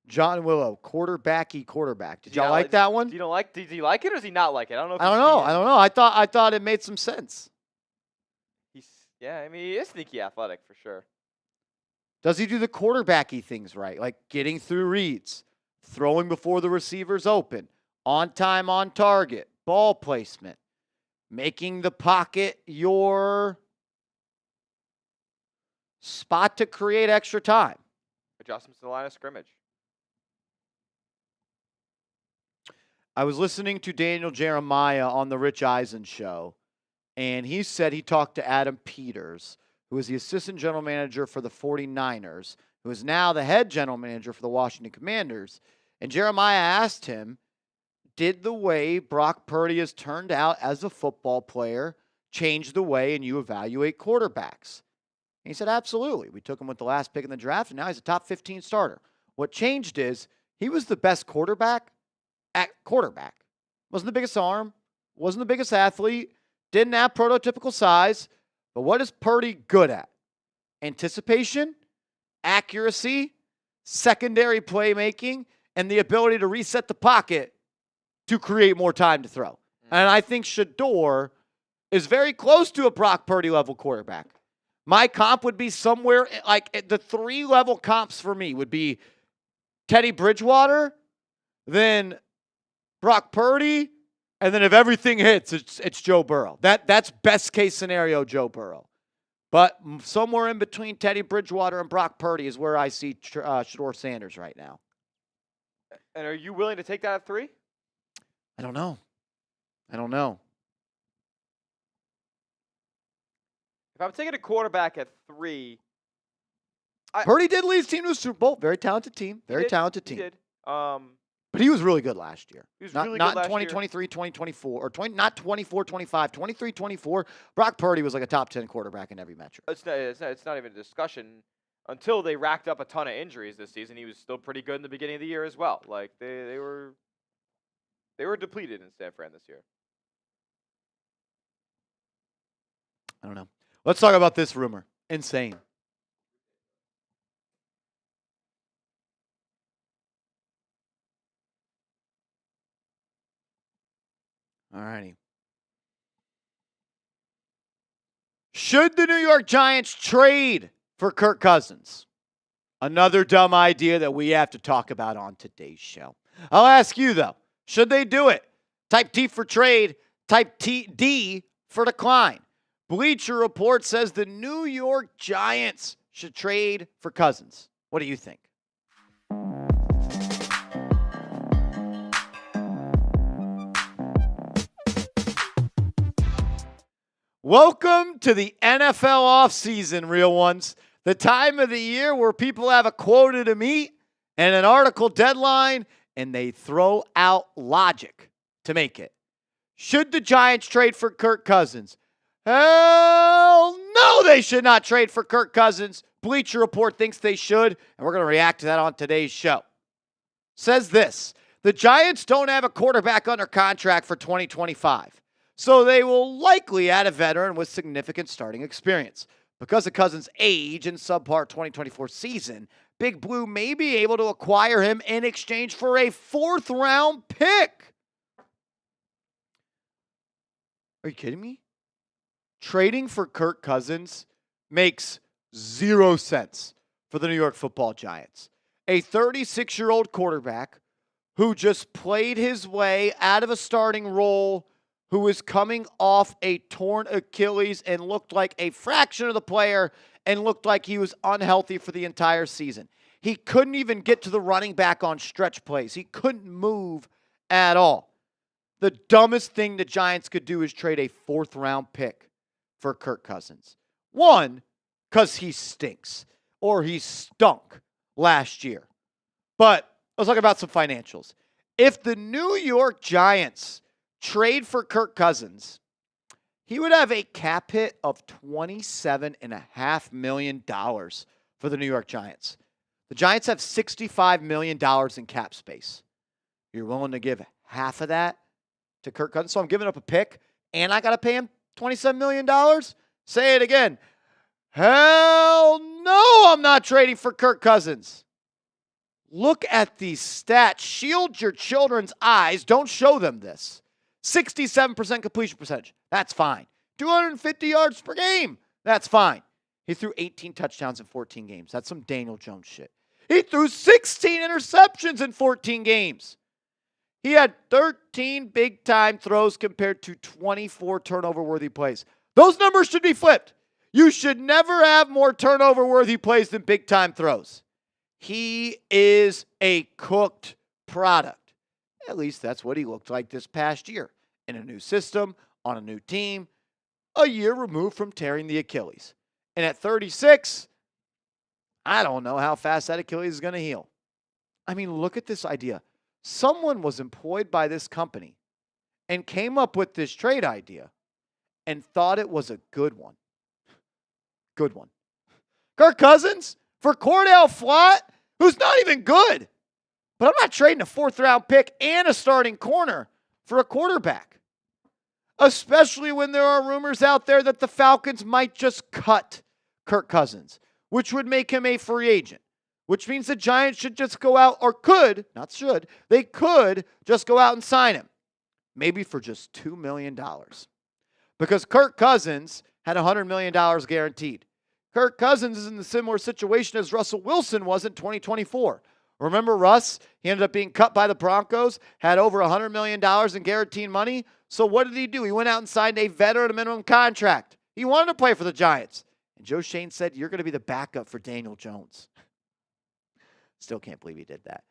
John Willow, quarterbacky quarterback. Did y'all like that one? Did he like it or does he not like it? I don't know. I don't know. I thought it made some sense. I mean, he is sneaky athletic for sure. Does he do the quarterbacky things right? Like getting through reads, throwing before the receiver's open, on time, on target, ball placement, making the pocket your spot to create extra time. Adjustments to the line of scrimmage. I was listening to Daniel Jeremiah on the Rich Eisen show, and he said he talked to Adam Peters, who is the assistant general manager for the 49ers, who is now the head general manager for the Washington Commanders. And Jeremiah asked him, did the way Brock Purdy has turned out as a football player change the way and you evaluate quarterbacks? And he said, absolutely. We took him with the last pick in the draft, and now he's a top 15 starter. What changed is he was the best quarterback at quarterback. Wasn't the biggest arm, wasn't the biggest athlete, didn't have prototypical size, but what is Purdy good at? Anticipation, accuracy, secondary playmaking, and the ability to reset the pocket to create more time to throw. And I think Shedeur is very close to a Brock Purdy level quarterback. My comp would be somewhere like the 3-level comps for me would be Teddy Bridgewater, then Brock Purdy, and then if everything hits, it's Joe Burrow. That's best case scenario Joe Burrow. But somewhere in between Teddy Bridgewater and Brock Purdy is where I see Shedeur Sanders right now. And are you willing to take that at 3? I don't know. I don't know. If I'm taking a quarterback at 3, Purdy did lead his team to a Super Bowl. Very talented team. Very talented team. He did. But he was really good last year. He was not really not good last 2023, 2024, or not 24, 25, 23, 24. Brock Purdy was like a top 10 quarterback in every metric. It's not even a discussion. Until they racked up a ton of injuries this season, he was still pretty good in the beginning of the year as well. Like they were depleted in San Fran this year. I don't know. Let's talk about this rumor. Insane. All righty. Should the New York Giants trade for Kirk Cousins? Another dumb idea that we have to talk about on today's show. I'll ask you, though, should they do it? Type T for trade, type D for decline. Bleacher Report says the New York Giants should trade for Cousins. What do you think? Welcome to the NFL offseason, real ones. The time of the year where people have a quota to meet and an article deadline, and they throw out logic to make it. Should the Giants trade for Kirk Cousins? Hell no, they should not trade for Kirk Cousins. Bleacher Report thinks they should, and we're going to react to that on today's show. Says this: the Giants don't have a quarterback under contract for 2025. So they will likely add a veteran with significant starting experience. Because of Cousins' age and subpar 2024 season, Big Blue may be able to acquire him in exchange for a 4th-round pick. Are you kidding me? Trading for Kirk Cousins makes 0 sense for the New York Football Giants. A 36-year-old quarterback who just played his way out of a starting role, who was coming off a torn Achilles and looked like a fraction of the player and looked like he was unhealthy for the entire season. He couldn't even get to the running back on stretch plays. He couldn't move at all. The dumbest thing the Giants could do is trade a 4th-round pick for Kirk Cousins. One, because he stinks, or he stunk last year. But let's talk about some financials. If the New York Giants trade for Kirk Cousins, he would have a cap hit of $27.5 million for the New York Giants. The Giants have $65 million in cap space. You're willing to give half of that to Kirk Cousins? So I'm giving up a pick, and I got to pay him $27 million? Say it again. Hell no, I'm not trading for Kirk Cousins. Look at these stats. Shield your children's eyes. Don't show them this. 67% completion percentage. That's fine. 250 yards per game. That's fine. He threw 18 touchdowns in 14 games. That's some Daniel Jones shit. He threw 16 interceptions in 14 games. He had 13 big-time throws compared to 24 turnover-worthy plays. Those numbers should be flipped. You should never have more turnover-worthy plays than big-time throws. He is a cooked product. At least that's what he looked like this past year. In a new system, on a new team, a year removed from tearing the Achilles. And at 36, I don't know how fast that Achilles is going to heal. I mean, look at this idea. Someone was employed by this company and came up with this trade idea and thought it was a good one. Good one. Kirk Cousins for Cordell Flott, who's not even good. But I'm not trading a 4th-round pick and a starting corner for a quarterback. Especially when there are rumors out there that the Falcons might just cut Kirk Cousins, which would make him a free agent. Which means the Giants should just go out, or could, not should, they could just go out and sign him. Maybe for just $2 million. Because Kirk Cousins had $100 million guaranteed. Kirk Cousins is in the similar situation as Russell Wilson was in 2024. Remember Russ? He ended up being cut by the Broncos, had over $100 million in guaranteed money. So what did he do? He went out and signed a veteran minimum contract. He wanted to play for the Giants. And Joe Shane said, you're going to be the backup for Daniel Jones. Still can't believe he did that.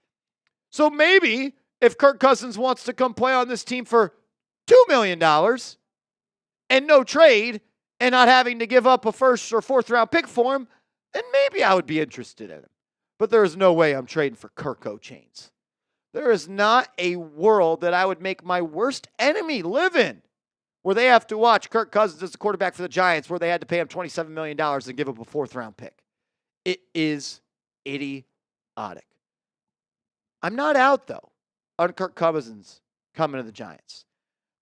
So maybe if Kirk Cousins wants to come play on this team for $2 million and no trade and not having to give up a first or fourth round pick for him, then maybe I would be interested in him. But there is no way I'm trading for Kirk Chains. There is not a world that I would make my worst enemy live in where they have to watch Kirk Cousins as the quarterback for the Giants, where they had to pay him $27 million and give up a fourth round pick. It is idiotic. I'm not out, though, on Kirk Cousins coming to the Giants.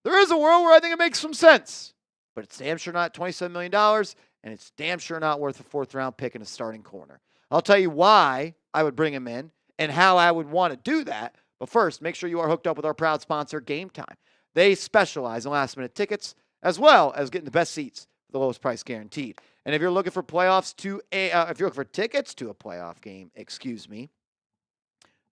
There is a world where I think it makes some sense, but it's damn sure not $27 million, and it's damn sure not worth a fourth round pick and a starting corner. I'll tell you why I would bring him in and how I would want to do that. But first, make sure you are hooked up with our proud sponsor, Game Time. They specialize in last-minute tickets as well as getting the best seats for the lowest price guaranteed. And if you're looking for if you're looking for tickets to a playoff game,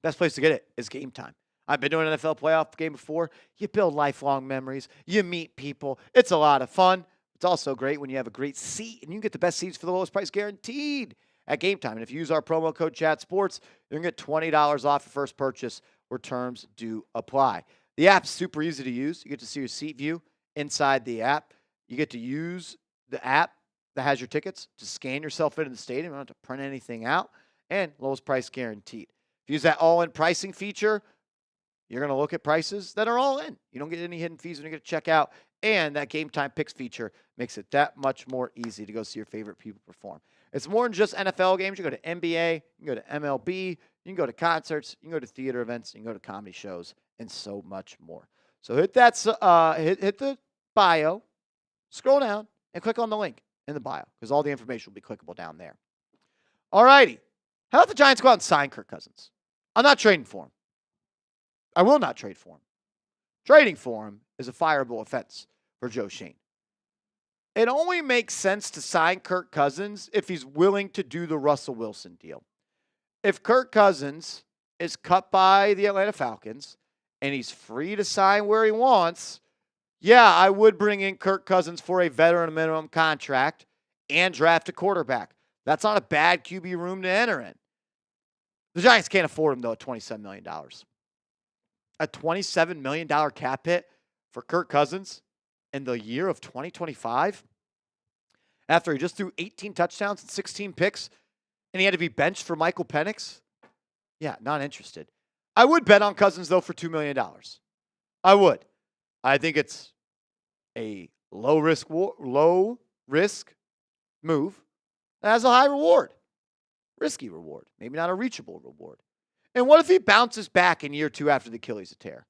best place to get it is Game Time. I've been doing an NFL playoff game before. You build lifelong memories. You meet people. It's a lot of fun. It's also great when you have a great seat and you can get the best seats for the lowest price guaranteed at Game Time. And if you use our promo code ChatSports, you're going to get $20 off your first purchase where terms do apply. The app's super easy to use. You get to see your seat view inside the app. You get to use the app that has your tickets to scan yourself into the stadium. You don't have to print anything out. And lowest price guaranteed. If you use that all-in pricing feature, you're going to look at prices that are all in. You don't get any hidden fees when you get to check out. And that Game Time Picks feature makes it that much more easy to go see your favorite people perform. It's more than just NFL games. You can go to NBA, you can go to MLB, you can go to concerts, you can go to theater events, you can go to comedy shows, and so much more. So hit the bio, scroll down, and click on the link in the bio because all the information will be clickable down there. All righty. How about the Giants go out and sign Kirk Cousins? I'm not trading for him. I will not trade for him. Trading for him is a fireable offense for Joe Schoen. It only makes sense to sign Kirk Cousins if he's willing to do the Russell Wilson deal. If Kirk Cousins is cut by the Atlanta Falcons and he's free to sign where he wants, yeah, I would bring in Kirk Cousins for a veteran minimum contract and draft a quarterback. That's not a bad QB room to enter in. The Giants can't afford him, though, at $27 million. A $27 million cap hit for Kirk Cousins in the year of 2025 after he just threw 18 touchdowns and 16 picks and he had to be benched for Michael Penix? Yeah, not interested. I would bet on Cousins, though, for $2 million. I would. I think it's a low-risk move that has a high reward. Risky reward. Maybe not a reachable reward. And what if he bounces back in year 2 after the Achilles tear?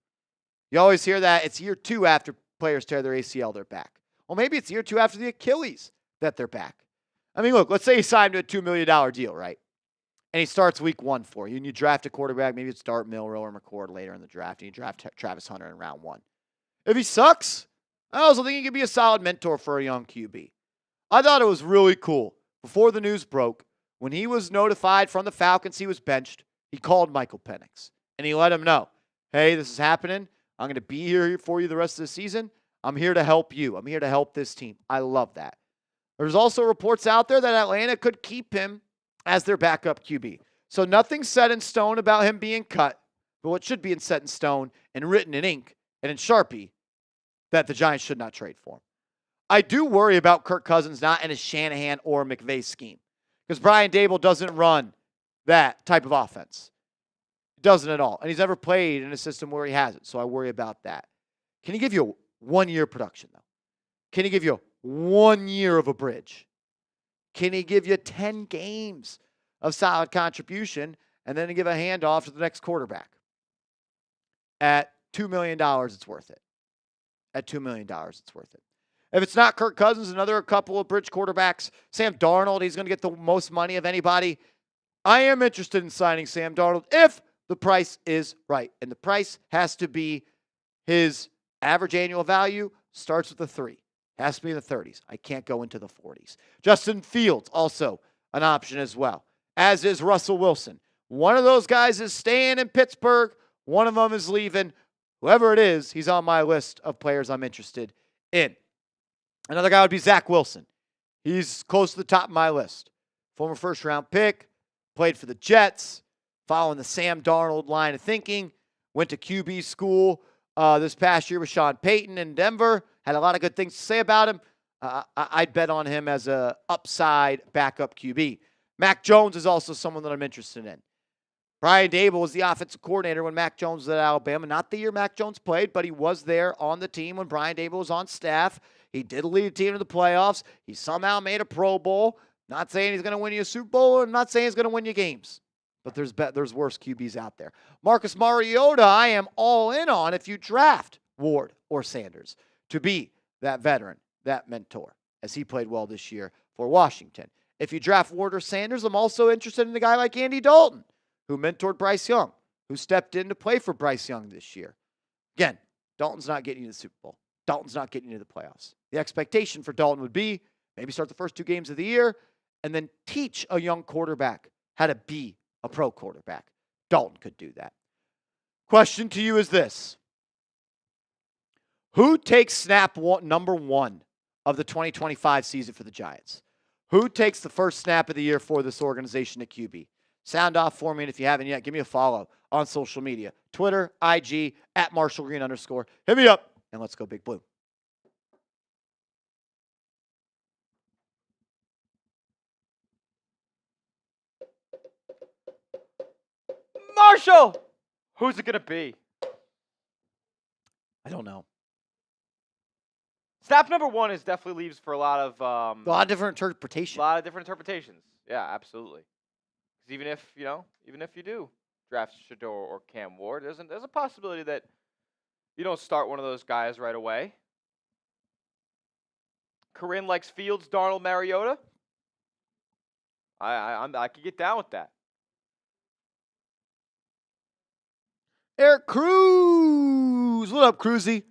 You always hear that it's year 2 after players tear their ACL, they're back. Well, maybe it's year 2 after the Achilles that they're back. I mean, look, let's say he signed to a $2 million deal, right? And he starts week 1 for you, and you draft a quarterback. Maybe it's Dart Milroe or McCord later in the draft, and you draft Travis Hunter in round 1. If he sucks, I also think he could be a solid mentor for a young QB. I thought it was really cool. Before the news broke, when he was notified from the Falcons he was benched, he called Michael Penix, and he let him know, hey, this is happening. I'm going to be here for you the rest of the season. I'm here to help you. I'm here to help this team. I love that. There's also reports out there that Atlanta could keep him as their backup QB. So nothing's set in stone about him being cut, but what should be set in stone and written in ink and in Sharpie that the Giants should not trade for him. I do worry about Kirk Cousins not in a Shanahan or McVay scheme because Brian Daboll doesn't run that type of offense. He doesn't at all. And he's never played in a system where he has it, so I worry about that. Can he give you 1 year production, though? Can he give you 1 year of a bridge? Can he give you 10 games of solid contribution and then give a handoff to the next quarterback? At $2 million, it's worth it. At $2 million, it's worth it. If it's not Kirk Cousins, another couple of bridge quarterbacks, Sam Darnold, he's going to get the most money of anybody. I am interested in signing Sam Darnold if the price is right. And the price has to be his average annual value starts with a 3. Has to be in the 30s. I can't go into the 40s. Justin Fields, also an option as well, as is Russell Wilson. One of those guys is staying in Pittsburgh. One of them is leaving. Whoever it is, he's on my list of players I'm interested in. Another guy would be Zach Wilson. He's close to the top of my list. Former first-round pick, played for the Jets, following the Sam Darnold line of thinking, went to QB school this past year with Sean Payton in Denver. Had a lot of good things to say about him. I'd bet on him as a upside backup QB. Mac Jones is also someone that I'm interested in. Brian Dable was the offensive coordinator when Mac Jones was at Alabama. Not the year Mac Jones played, but he was there on the team when Brian Dable was on staff. He did lead a team to the playoffs. He somehow made a Pro Bowl. Not saying he's going to win you a Super Bowl. I'm not saying he's going to win you games. But there's worse QBs out there. Marcus Mariota, I am all in on if you draft Ward or Sanders to be that veteran, that mentor, as he played well this year for Washington. If you draft Ward or Sanders, I'm also interested in a guy like Andy Dalton, who mentored Bryce Young, who stepped in to play for Bryce Young this year. Again, Dalton's not getting you to the Super Bowl. Dalton's not getting you to the playoffs. The expectation for Dalton would be maybe start the first 2 games of the year and then teach a young quarterback how to be a pro quarterback. Dalton could do that. Question to you is this. Who takes snap number 1 of the 2025 season for the Giants? Who takes the first snap of the year for this organization at QB? Sound off for me, and if you haven't yet, give me a follow on social media. Twitter, IG, at @MarshallGreen_. Hit me up, and let's go Big Blue. Marshall! Who's it going to be? I don't know. Snap number 1 is definitely leaves for a lot of A lot of different interpretations. interpretations. Yeah, absolutely. Because even if you do draft Shedeur or Cam Ward, there's a possibility that you don't start one of those guys right away. Corinne likes Fields, Darnold, Mariota. I could get down with that. Eric Cruz. What up, Cruzy?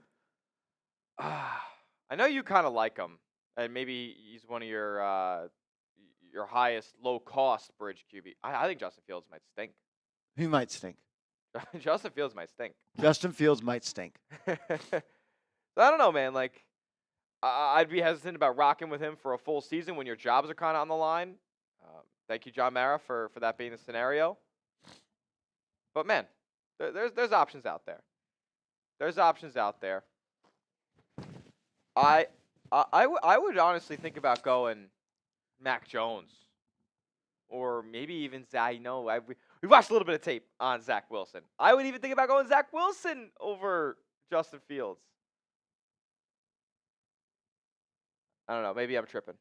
I know you kind of like him, and maybe he's one of your highest low-cost bridge QB. I think Justin Fields might stink. He might stink. Justin Fields might stink. Justin Fields might stink. I don't know, man. Like, I'd be hesitant about rocking with him for a full season when your jobs are kind of on the line. Thank you, John Mara, for that being the scenario. But, man, there's options out there. There's options out there. I would honestly think about going Mac Jones, or maybe even Zach. We watched a little bit of tape on Zach Wilson. I would even think about going Zach Wilson over Justin Fields. I don't know. Maybe I'm tripping.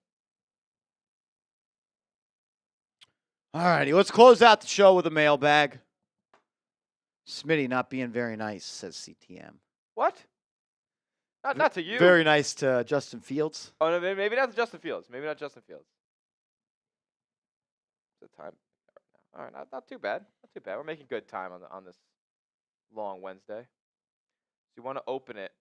All righty, let's close out the show with a mailbag. Smitty not being very nice, says CTM. What? Not to you. Very nice to Justin Fields. Oh, no, maybe not to Justin Fields. Maybe not Justin Fields. The time. All right, not too bad. Not too bad. We're making good time on this long Wednesday. So you want to open it.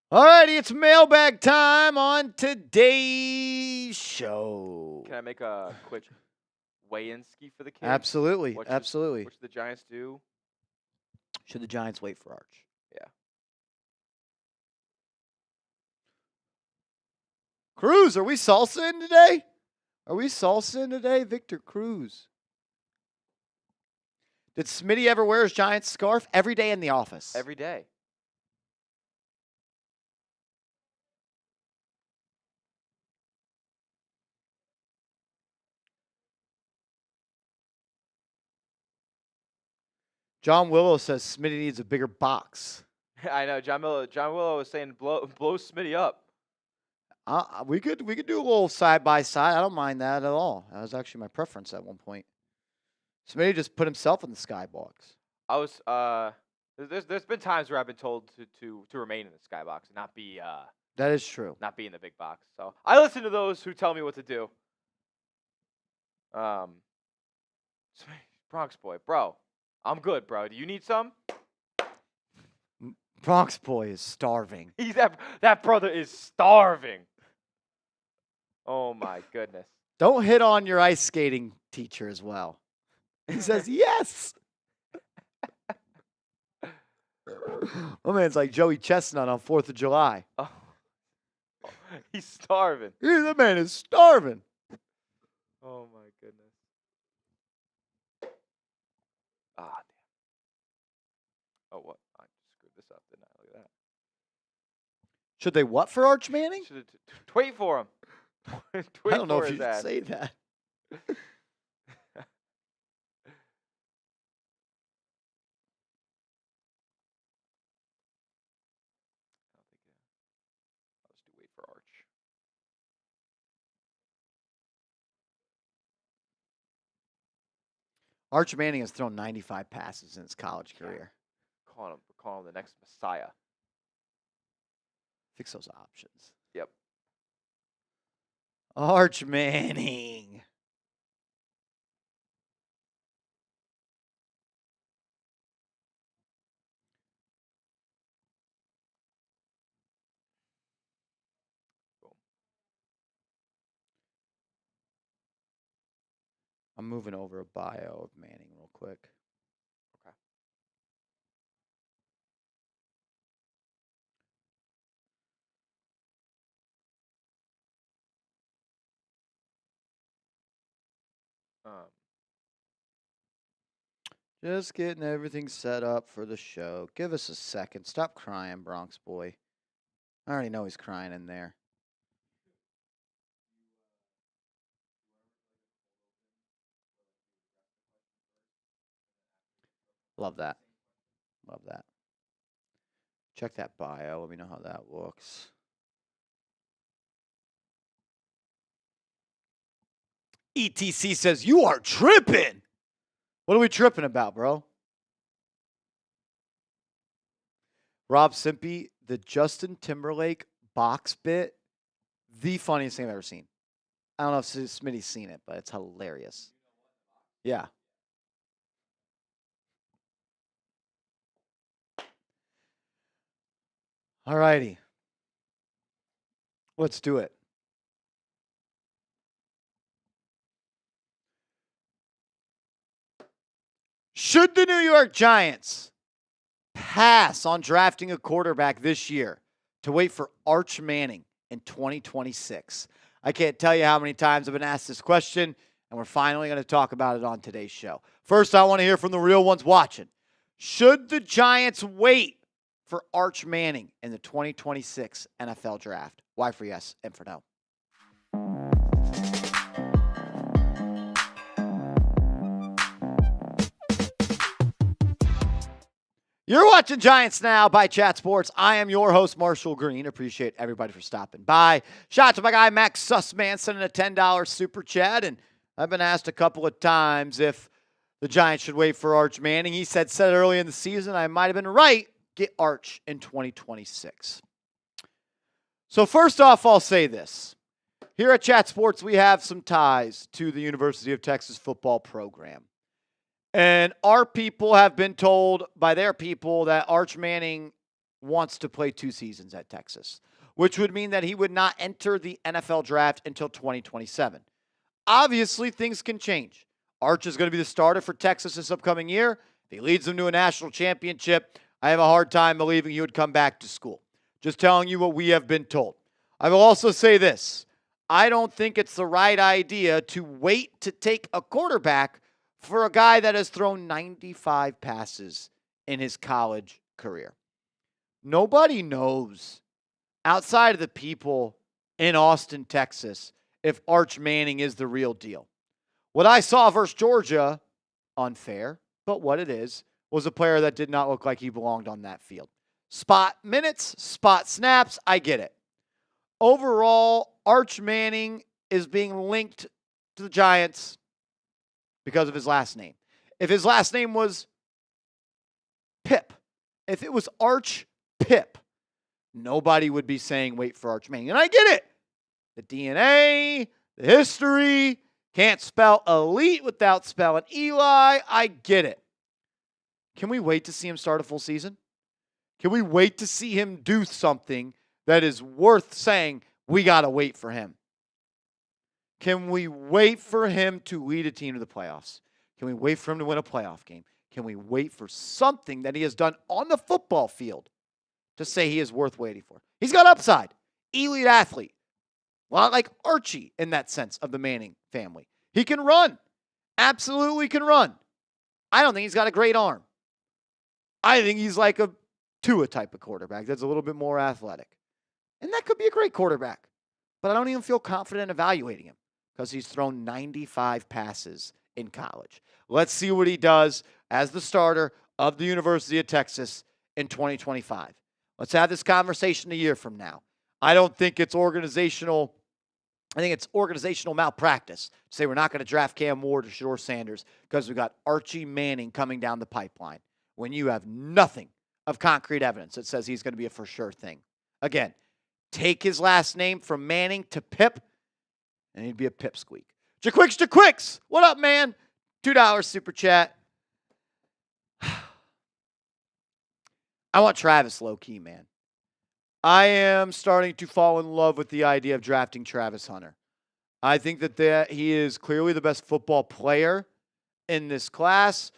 All righty, it's mailbag time on today's show. Can I make a quick weigh-in ski for the kids? Absolutely, absolutely. What should the Giants do? Should the Giants wait for Arch? Yeah. Cruz, are we salsa-ing today? Are we salsa-ing today? Victor Cruz. Did Smitty ever wear his Giants scarf? Every day in the office. Every day. John Willow says Smitty needs a bigger box. I know. John Willow was saying blow Smitty up. We could do a little side by side. I don't mind that at all. That was actually my preference at one point. Smitty just put himself in the skybox. I was there's been times where I've been told to remain in the skybox and not be That is true. not be in the big box. So I listen to those who tell me what to do. Bronx boy, bro. I'm good, bro. Do you need some? Bronx boy is starving. That brother is starving. Oh my goodness. Don't hit on your ice skating teacher as well. He says yes. My man's like Joey Chestnut on 4th of July. Oh. He's starving. The man is starving. Oh my goodness. Ah, damn. Oh, what? I screwed this up, didn't I? Look at that. Should they what for Arch Manning? Should have tweet for him. Tweet I don't know for if his you ad. should say that. I'll just do wait for Arch. Arch Manning has thrown 95 passes in his college career. Calling him the next Messiah. Fix those options. Yep. Arch Manning. Boom. I'm moving over a bio of Manning real quick. Okay. Just getting everything set up for the show. Give us a second. Stop crying, Bronx boy. I already know he's crying in there. Love that. Love that. Check that bio. Let me know how that looks. ETC says, you are tripping. What are we tripping about, bro? Rob Simpy, the Justin Timberlake box bit, the funniest thing I've ever seen. I don't know if Smitty's seen it, but it's hilarious. Yeah. All righty. Let's do it. Should the New York Giants pass on drafting a quarterback this year to wait for Arch Manning in 2026? I can't tell you how many times I've been asked this question, and we're finally going to talk about it on today's show. First, I want to hear from the real ones watching. Should the Giants wait for Arch Manning in the 2026 NFL Draft? Why for yes and for no? You're watching Giants Now by Chat Sports. I am your host, Marshall Green. Appreciate everybody for stopping by. Shout out to my guy, Max Sussman, sending a $10 super chat. And I've been asked a couple of times if the Giants should wait for Arch Manning. He said early in the season, I might have been right. Get Arch in 2026. So first off, I'll say this. Here at Chat Sports, we have some ties to the University of Texas football program. And our people have been told by their people that Arch Manning wants to play 2 seasons at Texas, which would mean that he would not enter the NFL draft until 2027. Obviously, things can change. Arch is going to be the starter for Texas this upcoming year. If he leads them to a national championship, I have a hard time believing he would come back to school. Just telling you what we have been told. I will also say this. I don't think it's the right idea to wait to take a quarterback for a guy that has thrown 95 passes in his college career. Nobody knows outside of the people in Austin, Texas, if Arch Manning is the real deal. What I saw versus Georgia, unfair, but what it is, was a player that did not look like he belonged on that field. Spot minutes, spot snaps, I get it. Overall, Arch Manning is being linked to the Giants because of his last name. If his last name was Pip, if it was Arch Pip, nobody would be saying wait for Arch Manning. And I get it. The DNA, the history, can't spell elite without spelling Eli. I get it. Can we wait to see him start a full season? Can we wait to see him do something that is worth saying we got to wait for him? Can we wait for him to lead a team to the playoffs? Can we wait for him to win a playoff game? Can we wait for something that he has done on the football field to say he is worth waiting for? He's got upside. Elite athlete. A lot like Archie in that sense of the Manning family. He can run. Absolutely can run. I don't think he's got a great arm. I think he's like a Tua type of quarterback that's a little bit more athletic. And that could be a great quarterback. But I don't even feel confident evaluating him because he's thrown 95 passes in college. Let's see what he does as the starter of the University of Texas in 2025. Let's have this conversation a year from now. I don't think it's organizational. I think it's organizational malpractice to say we're not going to draft Cam Ward or Shedeur Sanders because we've got Archie Manning coming down the pipeline when you have nothing of concrete evidence that says he's going to be a for sure thing. Again, take his last name from Manning to Pip, and he'd be a pipsqueak. Jaquicks, what up, man? $2 super chat. I want Travis low-key, man. I am starting to fall in love with the idea of drafting Travis Hunter. I think that he is clearly the best football player in this class,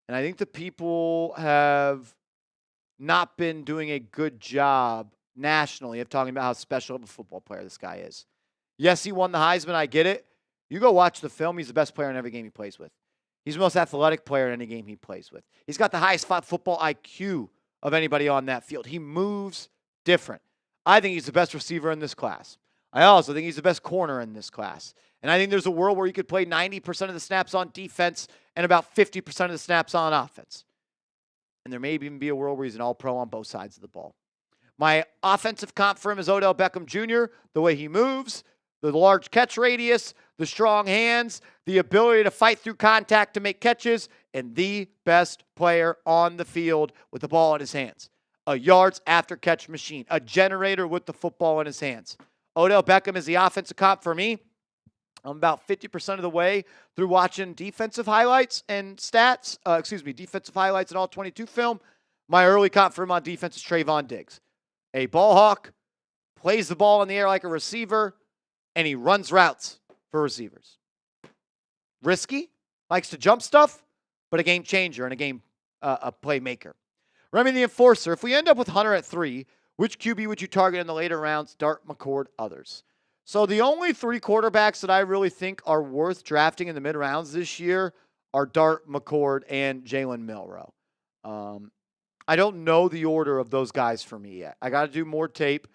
and I think the people have not been doing a good job nationally of talking about how special of a football player this guy is. Yes, he won the Heisman. I get it. You go watch the film. He's the best player in every game he plays with. He's the most athletic player in any game he plays with. He's got the highest football IQ of anybody on that field. He moves different. I think he's the best receiver in this class. I also think he's the best corner in this class. And I think there's a world where he could play 90% of the snaps on defense and about 50% of the snaps on offense. And there may even be a world where he's an all-pro on both sides of the ball. My offensive comp for him is Odell Beckham Jr., the way he moves, the large catch radius, the strong hands, the ability to fight through contact to make catches, and the best player on the field with the ball in his hands. A yards after catch machine, a generator with the football in his hands. Odell Beckham is the offensive comp for me. I'm about 50% of the way through watching defensive highlights and stats. Defensive highlights and all 22 film. My early comp for him on defense is Trayvon Diggs. A ball hawk, plays the ball in the air like a receiver, and he runs routes for receivers. Risky, likes to jump stuff, but a game changer and a playmaker. Remy the Enforcer, if we end up with Hunter at 3, which QB would you target in the later rounds? Dart, McCord, others. So the only 3 quarterbacks that I really think are worth drafting in the mid-rounds this year are Dart, McCord, and Jaylen Milroe. I don't know the order of those guys for me yet. I got to do more tape.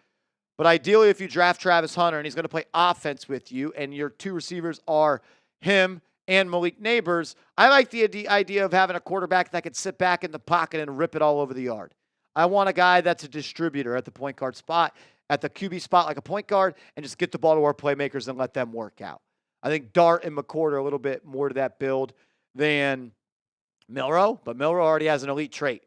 But ideally, if you draft Travis Hunter and he's going to play offense with you and your 2 receivers are him and Malik Neighbors, I like the idea of having a quarterback that could sit back in the pocket and rip it all over the yard. I want a guy that's a distributor at the point guard spot, at the QB spot like a point guard, and just get the ball to our playmakers and let them work out. I think Dart and McCord are a little bit more to that build than Milroe, but Milroe already has an elite trait.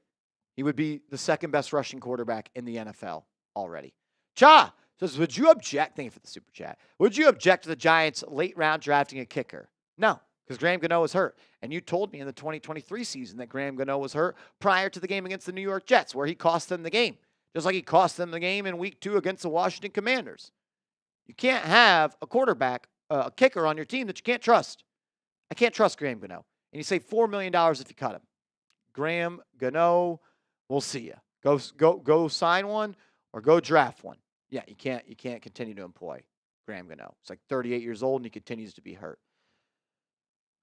He would be the second best rushing quarterback in the NFL already. Cha says, would you object? Thank you for the super chat. Would you object to the Giants late round drafting a kicker? No, because Graham Gano was hurt. And you told me in the 2023 season that Graham Gano was hurt prior to the game against the New York Jets, where he cost them the game, just like he cost them the game in week 2 against the Washington Commanders. You can't have a quarterback, a kicker on your team that you can't trust. I can't trust Graham Gano. And you save $4 million if you cut him. Graham Gano, we'll see you. Go sign one or go draft one. Yeah, you can't continue to employ Graham Gano. He's like 38 years old and he continues to be hurt.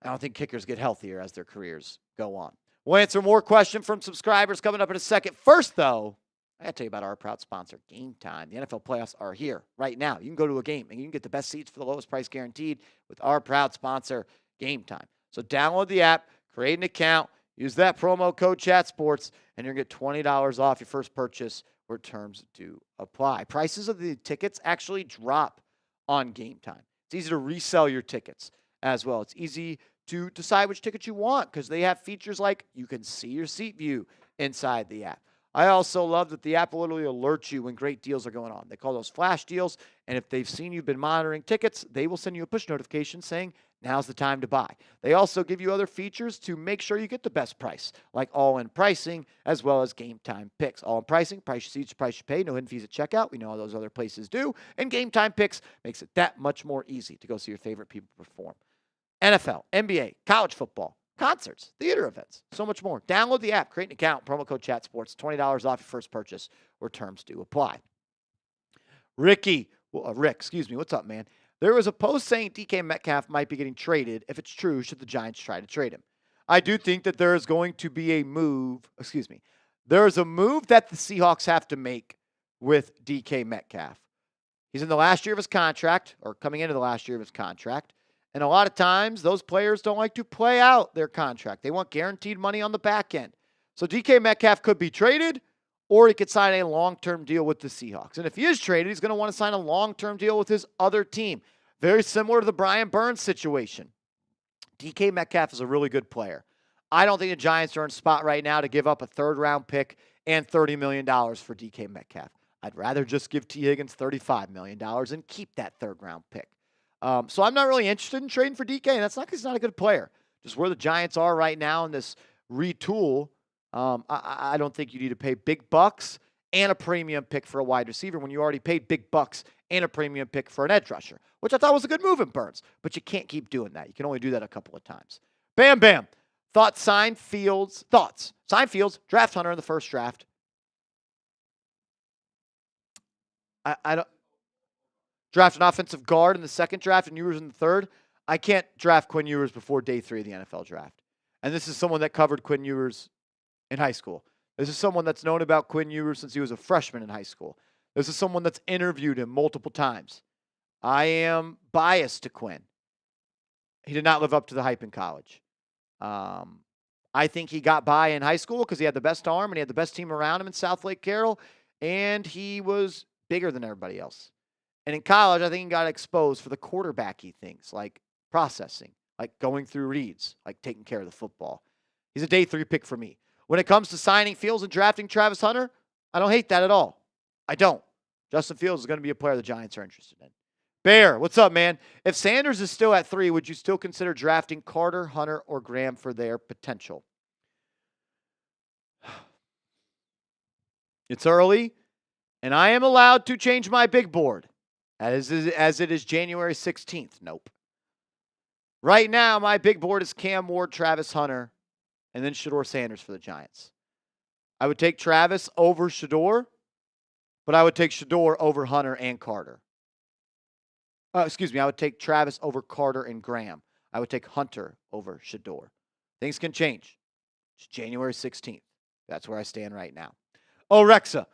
I don't think kickers get healthier as their careers go on. We'll answer more questions from subscribers coming up in a second. First, though, I got to tell you about our proud sponsor, Game Time. The NFL playoffs are here right now. You can go to a game and you can get the best seats for the lowest price guaranteed with our proud sponsor, Game Time. So download the app, create an account, use that promo code ChatSports, and you're going to get $20 off your first purchase where terms do apply. Prices of the tickets actually drop on Game Time. It's easy to resell your tickets as well. It's easy to decide which tickets you want because they have features like you can see your seat view inside the app. I also love that the app will literally alert you when great deals are going on. They call those flash deals, and if they've seen you've been monitoring tickets, they will send you a push notification saying, now's the time to buy. They also give you other features to make sure you get the best price, like all-in pricing as well as Game Time Picks. All-in pricing, price your seats, price you pay, no hidden fees at checkout. We know how those other places do. And Game Time Picks makes it that much more easy to go see your favorite people perform. NFL, NBA, college football, concerts, theater events, so much more. Download the app, create an account, promo code ChatSports, $20 off your first purchase where terms do apply. Ricky, Well, Rick, excuse me. What's up, man? There was a post saying DK Metcalf might be getting traded. If it's true, should the Giants try to trade him? I do think that there is going to be a move. Excuse me. There is a move that the Seahawks have to make with DK Metcalf. He's in the last year of his contract, or coming into the last year of his contract. And a lot of times, those players don't like to play out their contract. They want guaranteed money on the back end. So DK Metcalf could be traded, or he could sign a long-term deal with the Seahawks. And if he is traded, he's going to want to sign a long-term deal with his other team. Very similar to the Brian Burns situation. DK Metcalf is a really good player. I don't think the Giants are in a spot right now to give up a third-round pick and $30 million for DK Metcalf. I'd rather just give T. Higgins $35 million and keep that third-round pick. So I'm not really interested in trading for DK, and that's not because he's not a good player. Just where the Giants are right now in this retool, I don't think you need to pay big bucks and a premium pick for a wide receiver when you already paid big bucks and a premium pick for an edge rusher, which I thought was a good move in Burns. But you can't keep doing that. You can only do that a couple of times. Bam, bam. Thoughts, Fields, draft Hunter in the first draft. I don't draft an offensive guard in the second draft and Ewers in the third. I can't draft Quinn Ewers before day 3 of the NFL draft. And this is someone that covered Quinn Ewers in high school. This is someone that's known about Quinn Ewers since he was a freshman in high school. This is someone that's interviewed him multiple times. I am biased to Quinn. He did not live up to the hype in college. I think he got by in high school because he had the best arm and he had the best team around him in South Lake Carroll, and he was bigger than everybody else. And in college, I think he got exposed for the quarterbacky things, like processing, like going through reads, like taking care of the football. He's a day 3 pick for me. When it comes to signing Fields and drafting Travis Hunter, I don't hate that at all. I don't. Justin Fields is going to be a player the Giants are interested in. Bear, what's up, man? If Sanders is still at 3, would you still consider drafting Carter, Hunter, or Graham for their potential? It's early, and I am allowed to change my big board as it is January 16th. Nope. Right now, my big board is Cam Ward, Travis Hunter, and then Shedeur Sanders for the Giants. I would take Travis over Shedeur, but I would take Shedeur over Hunter and Carter. I would take Travis over Carter and Graham. I would take Hunter over Shedeur. Things can change. It's January 16th. That's where I stand right now. Oh, Rexa,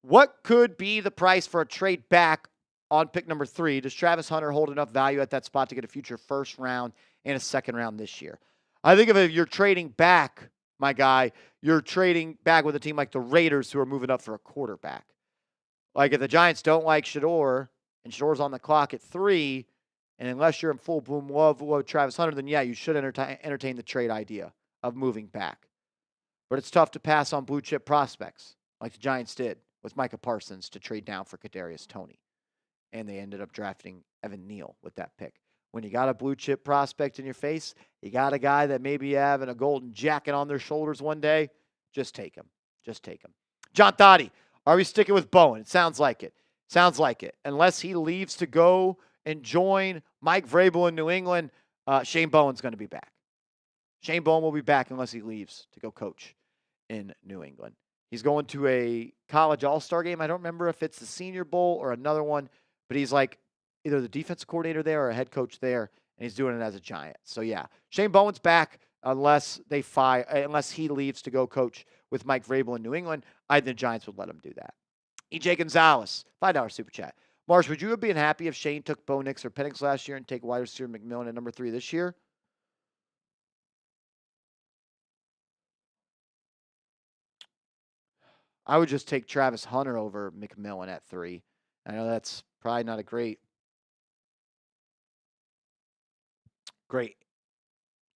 what could be the price for a trade back on pick number 3? Does Travis Hunter hold enough value at that spot to get a future first round and a second round this year? I think if you're trading back, my guy, you're trading back with a team like the Raiders who are moving up for a quarterback. Like if the Giants don't like Shedeur, and Shedeur's on the clock at 3, and unless you're in full boom love with Travis Hunter, then yeah, you should entertain the trade idea of moving back. But it's tough to pass on blue chip prospects like the Giants did with Micah Parsons to trade down for Kadarius Toney. And they ended up drafting Evan Neal with that pick. When you got a blue chip prospect in your face, you got a guy that maybe having a golden jacket on their shoulders one day, just take him. Just take him. John Thotty, are we sticking with Bowen? It sounds like it. Sounds like it. Unless he leaves to go and join Mike Vrabel in New England, Shane Bowen's going to be back. Shane Bowen will be back unless he leaves to go coach in New England. He's going to a college all-star game. I don't remember if it's the Senior Bowl or another one, but he's like either the defensive coordinator there or a head coach there, and he's doing it as a Giant. So, yeah, Shane Bowen's back unless he leaves to go coach with Mike Vrabel in New England. I think the Giants would let him do that. EJ Gonzalez, $5 super chat. Marsh, would you have been happy if Shane took Bo Nix or Penix last year and take wide receiver McMillan at number 3 this year? I would just take Travis Hunter over McMillan at 3. I know that's probably not a great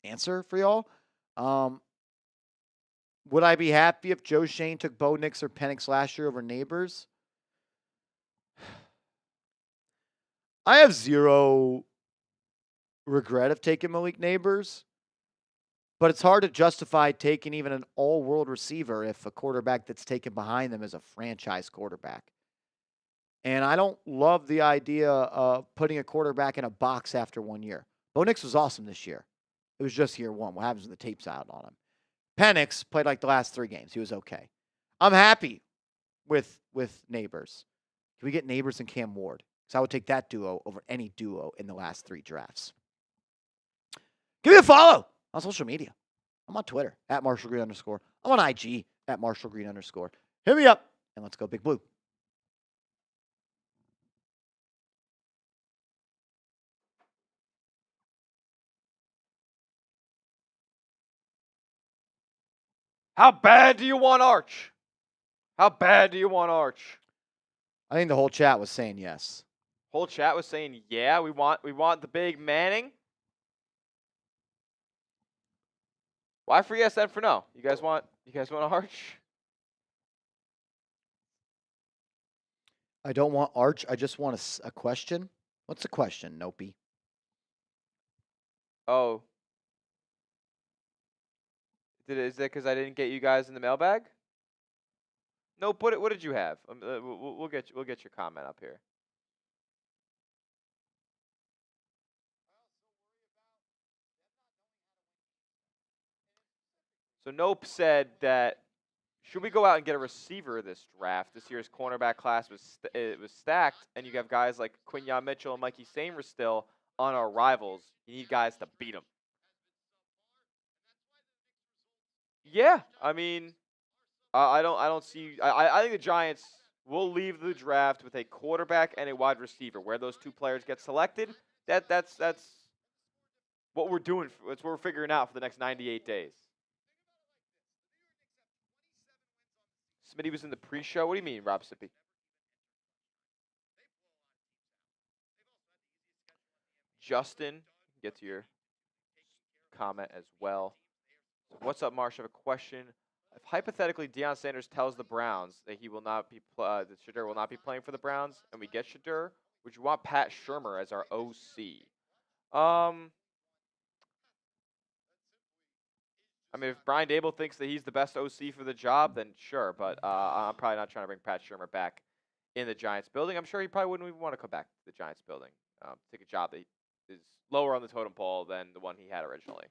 answer for y'all. Would I be happy if Joe Shane took Bo Nix or Penix last year over Neighbors? I have zero regret of taking Malik Neighbors, but it's hard to justify taking even an all-world receiver if a quarterback that's taken behind them is a franchise quarterback. And I don't love the idea of putting a quarterback in a box after 1 year. Bo Nix was awesome this year. It was just year 1. What happens when the tape's out on him? Penix played like the last 3 games. He was okay. I'm happy with Neighbors. Can we get Neighbors and Cam Ward? So I would take that duo over any duo in the last 3 drafts. Give me a follow on social media. I'm on Twitter at @MarshallGreen_. I'm on IG at @MarshallGreen_. Hit me up and let's go Big Blue. How bad do you want Arch? How bad do you want Arch? I think the whole chat was saying yes. Whole chat was saying, yeah, we want the big Manning. Why for yes and for no? You guys want Arch? I don't want Arch. I just want a question. What's the question, Nopey? Oh. Is that because I didn't get you guys in the mailbag? No, what did you have? We'll get your comment up here. So Nope said that should we go out and get a receiver this draft? This year's cornerback class was stacked, and you have guys like Quinyon Mitchell and Mikey Samer still on our rivals. You need guys to beat them. Yeah, I mean, I don't see. I think the Giants will leave the draft with a quarterback and a wide receiver. Where those 2 players get selected, that's what we're doing. That's what we're figuring out for the next 98 days. Smitty was in the pre-show. What do you mean, Rob Sippy? Justin, get to your comment as well. What's up, Marsh? I have a question. If hypothetically Deion Sanders tells the Browns that he will not be, that Shedeur will not be playing for the Browns, and we get Shedeur, would you want Pat Shurmur as our OC? I mean, if Brian Dable thinks that he's the best OC for the job, then sure. But I'm probably not trying to bring Pat Shurmur back in the Giants building. I'm sure he probably wouldn't even want to come back to the Giants building. Take a job that is lower on the totem pole than the one he had originally.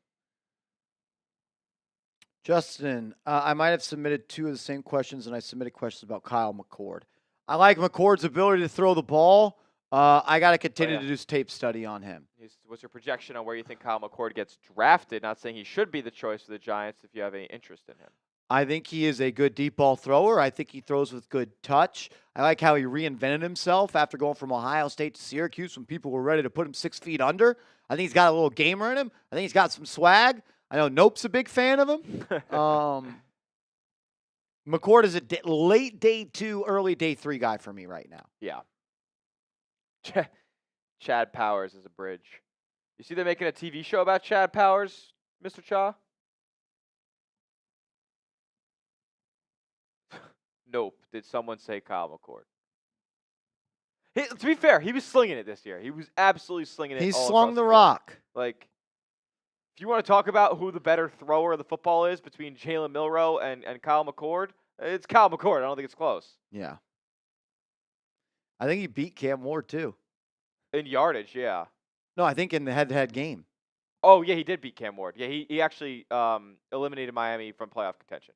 Justin, I might have submitted 2 of the same questions, and I submitted questions about Kyle McCord. I like McCord's ability to throw the ball. I got to continue to do tape study on him. What's your projection on where you think Kyle McCord gets drafted? Not saying he should be the choice for the Giants if you have any interest in him. I think he is a good deep ball thrower. I think he throws with good touch. I like how he reinvented himself after going from Ohio State to Syracuse when people were ready to put him 6 feet under. I think he's got a little gamer in him. I think he's got some swag. I know Nope's a big fan of him. McCord is a late day 2, early day 3 guy for me right now. Yeah. Chad Powers is a bridge. You see they're making a TV show about Chad Powers, Mr. Cha? Nope. Did someone say Kyle McCord? To be fair, he was slinging it this year. He was absolutely slinging it. He all slung across the field. rock. Like, if you want to talk about who the better thrower of the football is between Jaylen Milroe and Kyle McCord, it's Kyle McCord. I don't think it's close. Yeah. I think he beat Cam Ward, too. In yardage, yeah. No, I think in the head-to-head game. Oh, yeah, he did beat Cam Ward. Yeah, he actually eliminated Miami from playoff contention.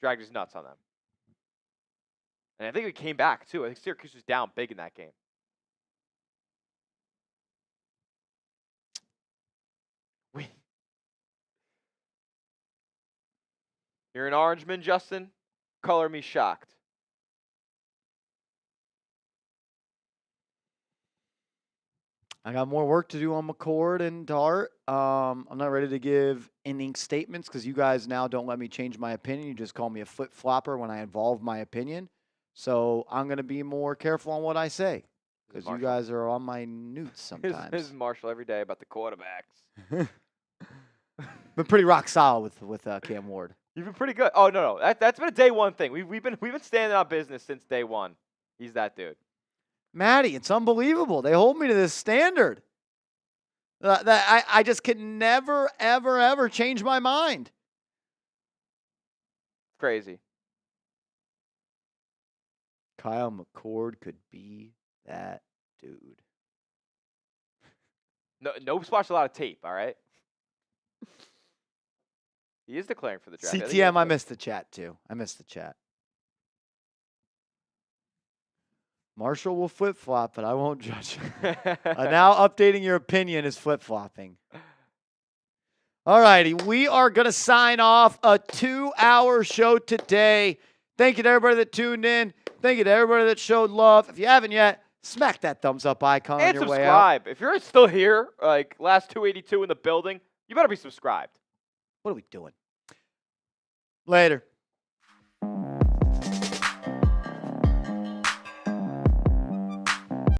Dragged his nuts on them. And I think he came back, too. I think Syracuse was down big in that game. You're an Orangeman, Justin? Color me shocked. I got more work to do on McCord and Dart. I'm not ready to give inning statements because you guys now don't let me change my opinion. You just call me a flip-flopper when I involve my opinion. So I'm going to be more careful on what I say because you guys are on my newts sometimes. This is Marshall every day about the quarterbacks. Been pretty rock solid with Cam Ward. You've been pretty good. Oh, no. That's been a day one thing. We've been standing on business since day one. He's that dude. Maddie, it's unbelievable. They hold me to this standard. I just can never, ever, ever change my mind. Crazy. Kyle McCord could be that dude. Nope's watched a lot of tape, all right? He is declaring for the draft. CTM, I missed the chat, too. I missed the chat. Marshall will flip-flop, but I won't judge. Now updating your opinion is flip-flopping. All righty, we are going to sign off a 2-hour show today. Thank you to everybody that tuned in. Thank you to everybody that showed love. If you haven't yet, smack that thumbs up icon on your way out. And subscribe. If you're still here, like last 282 in the building, you better be subscribed. What are we doing? Later.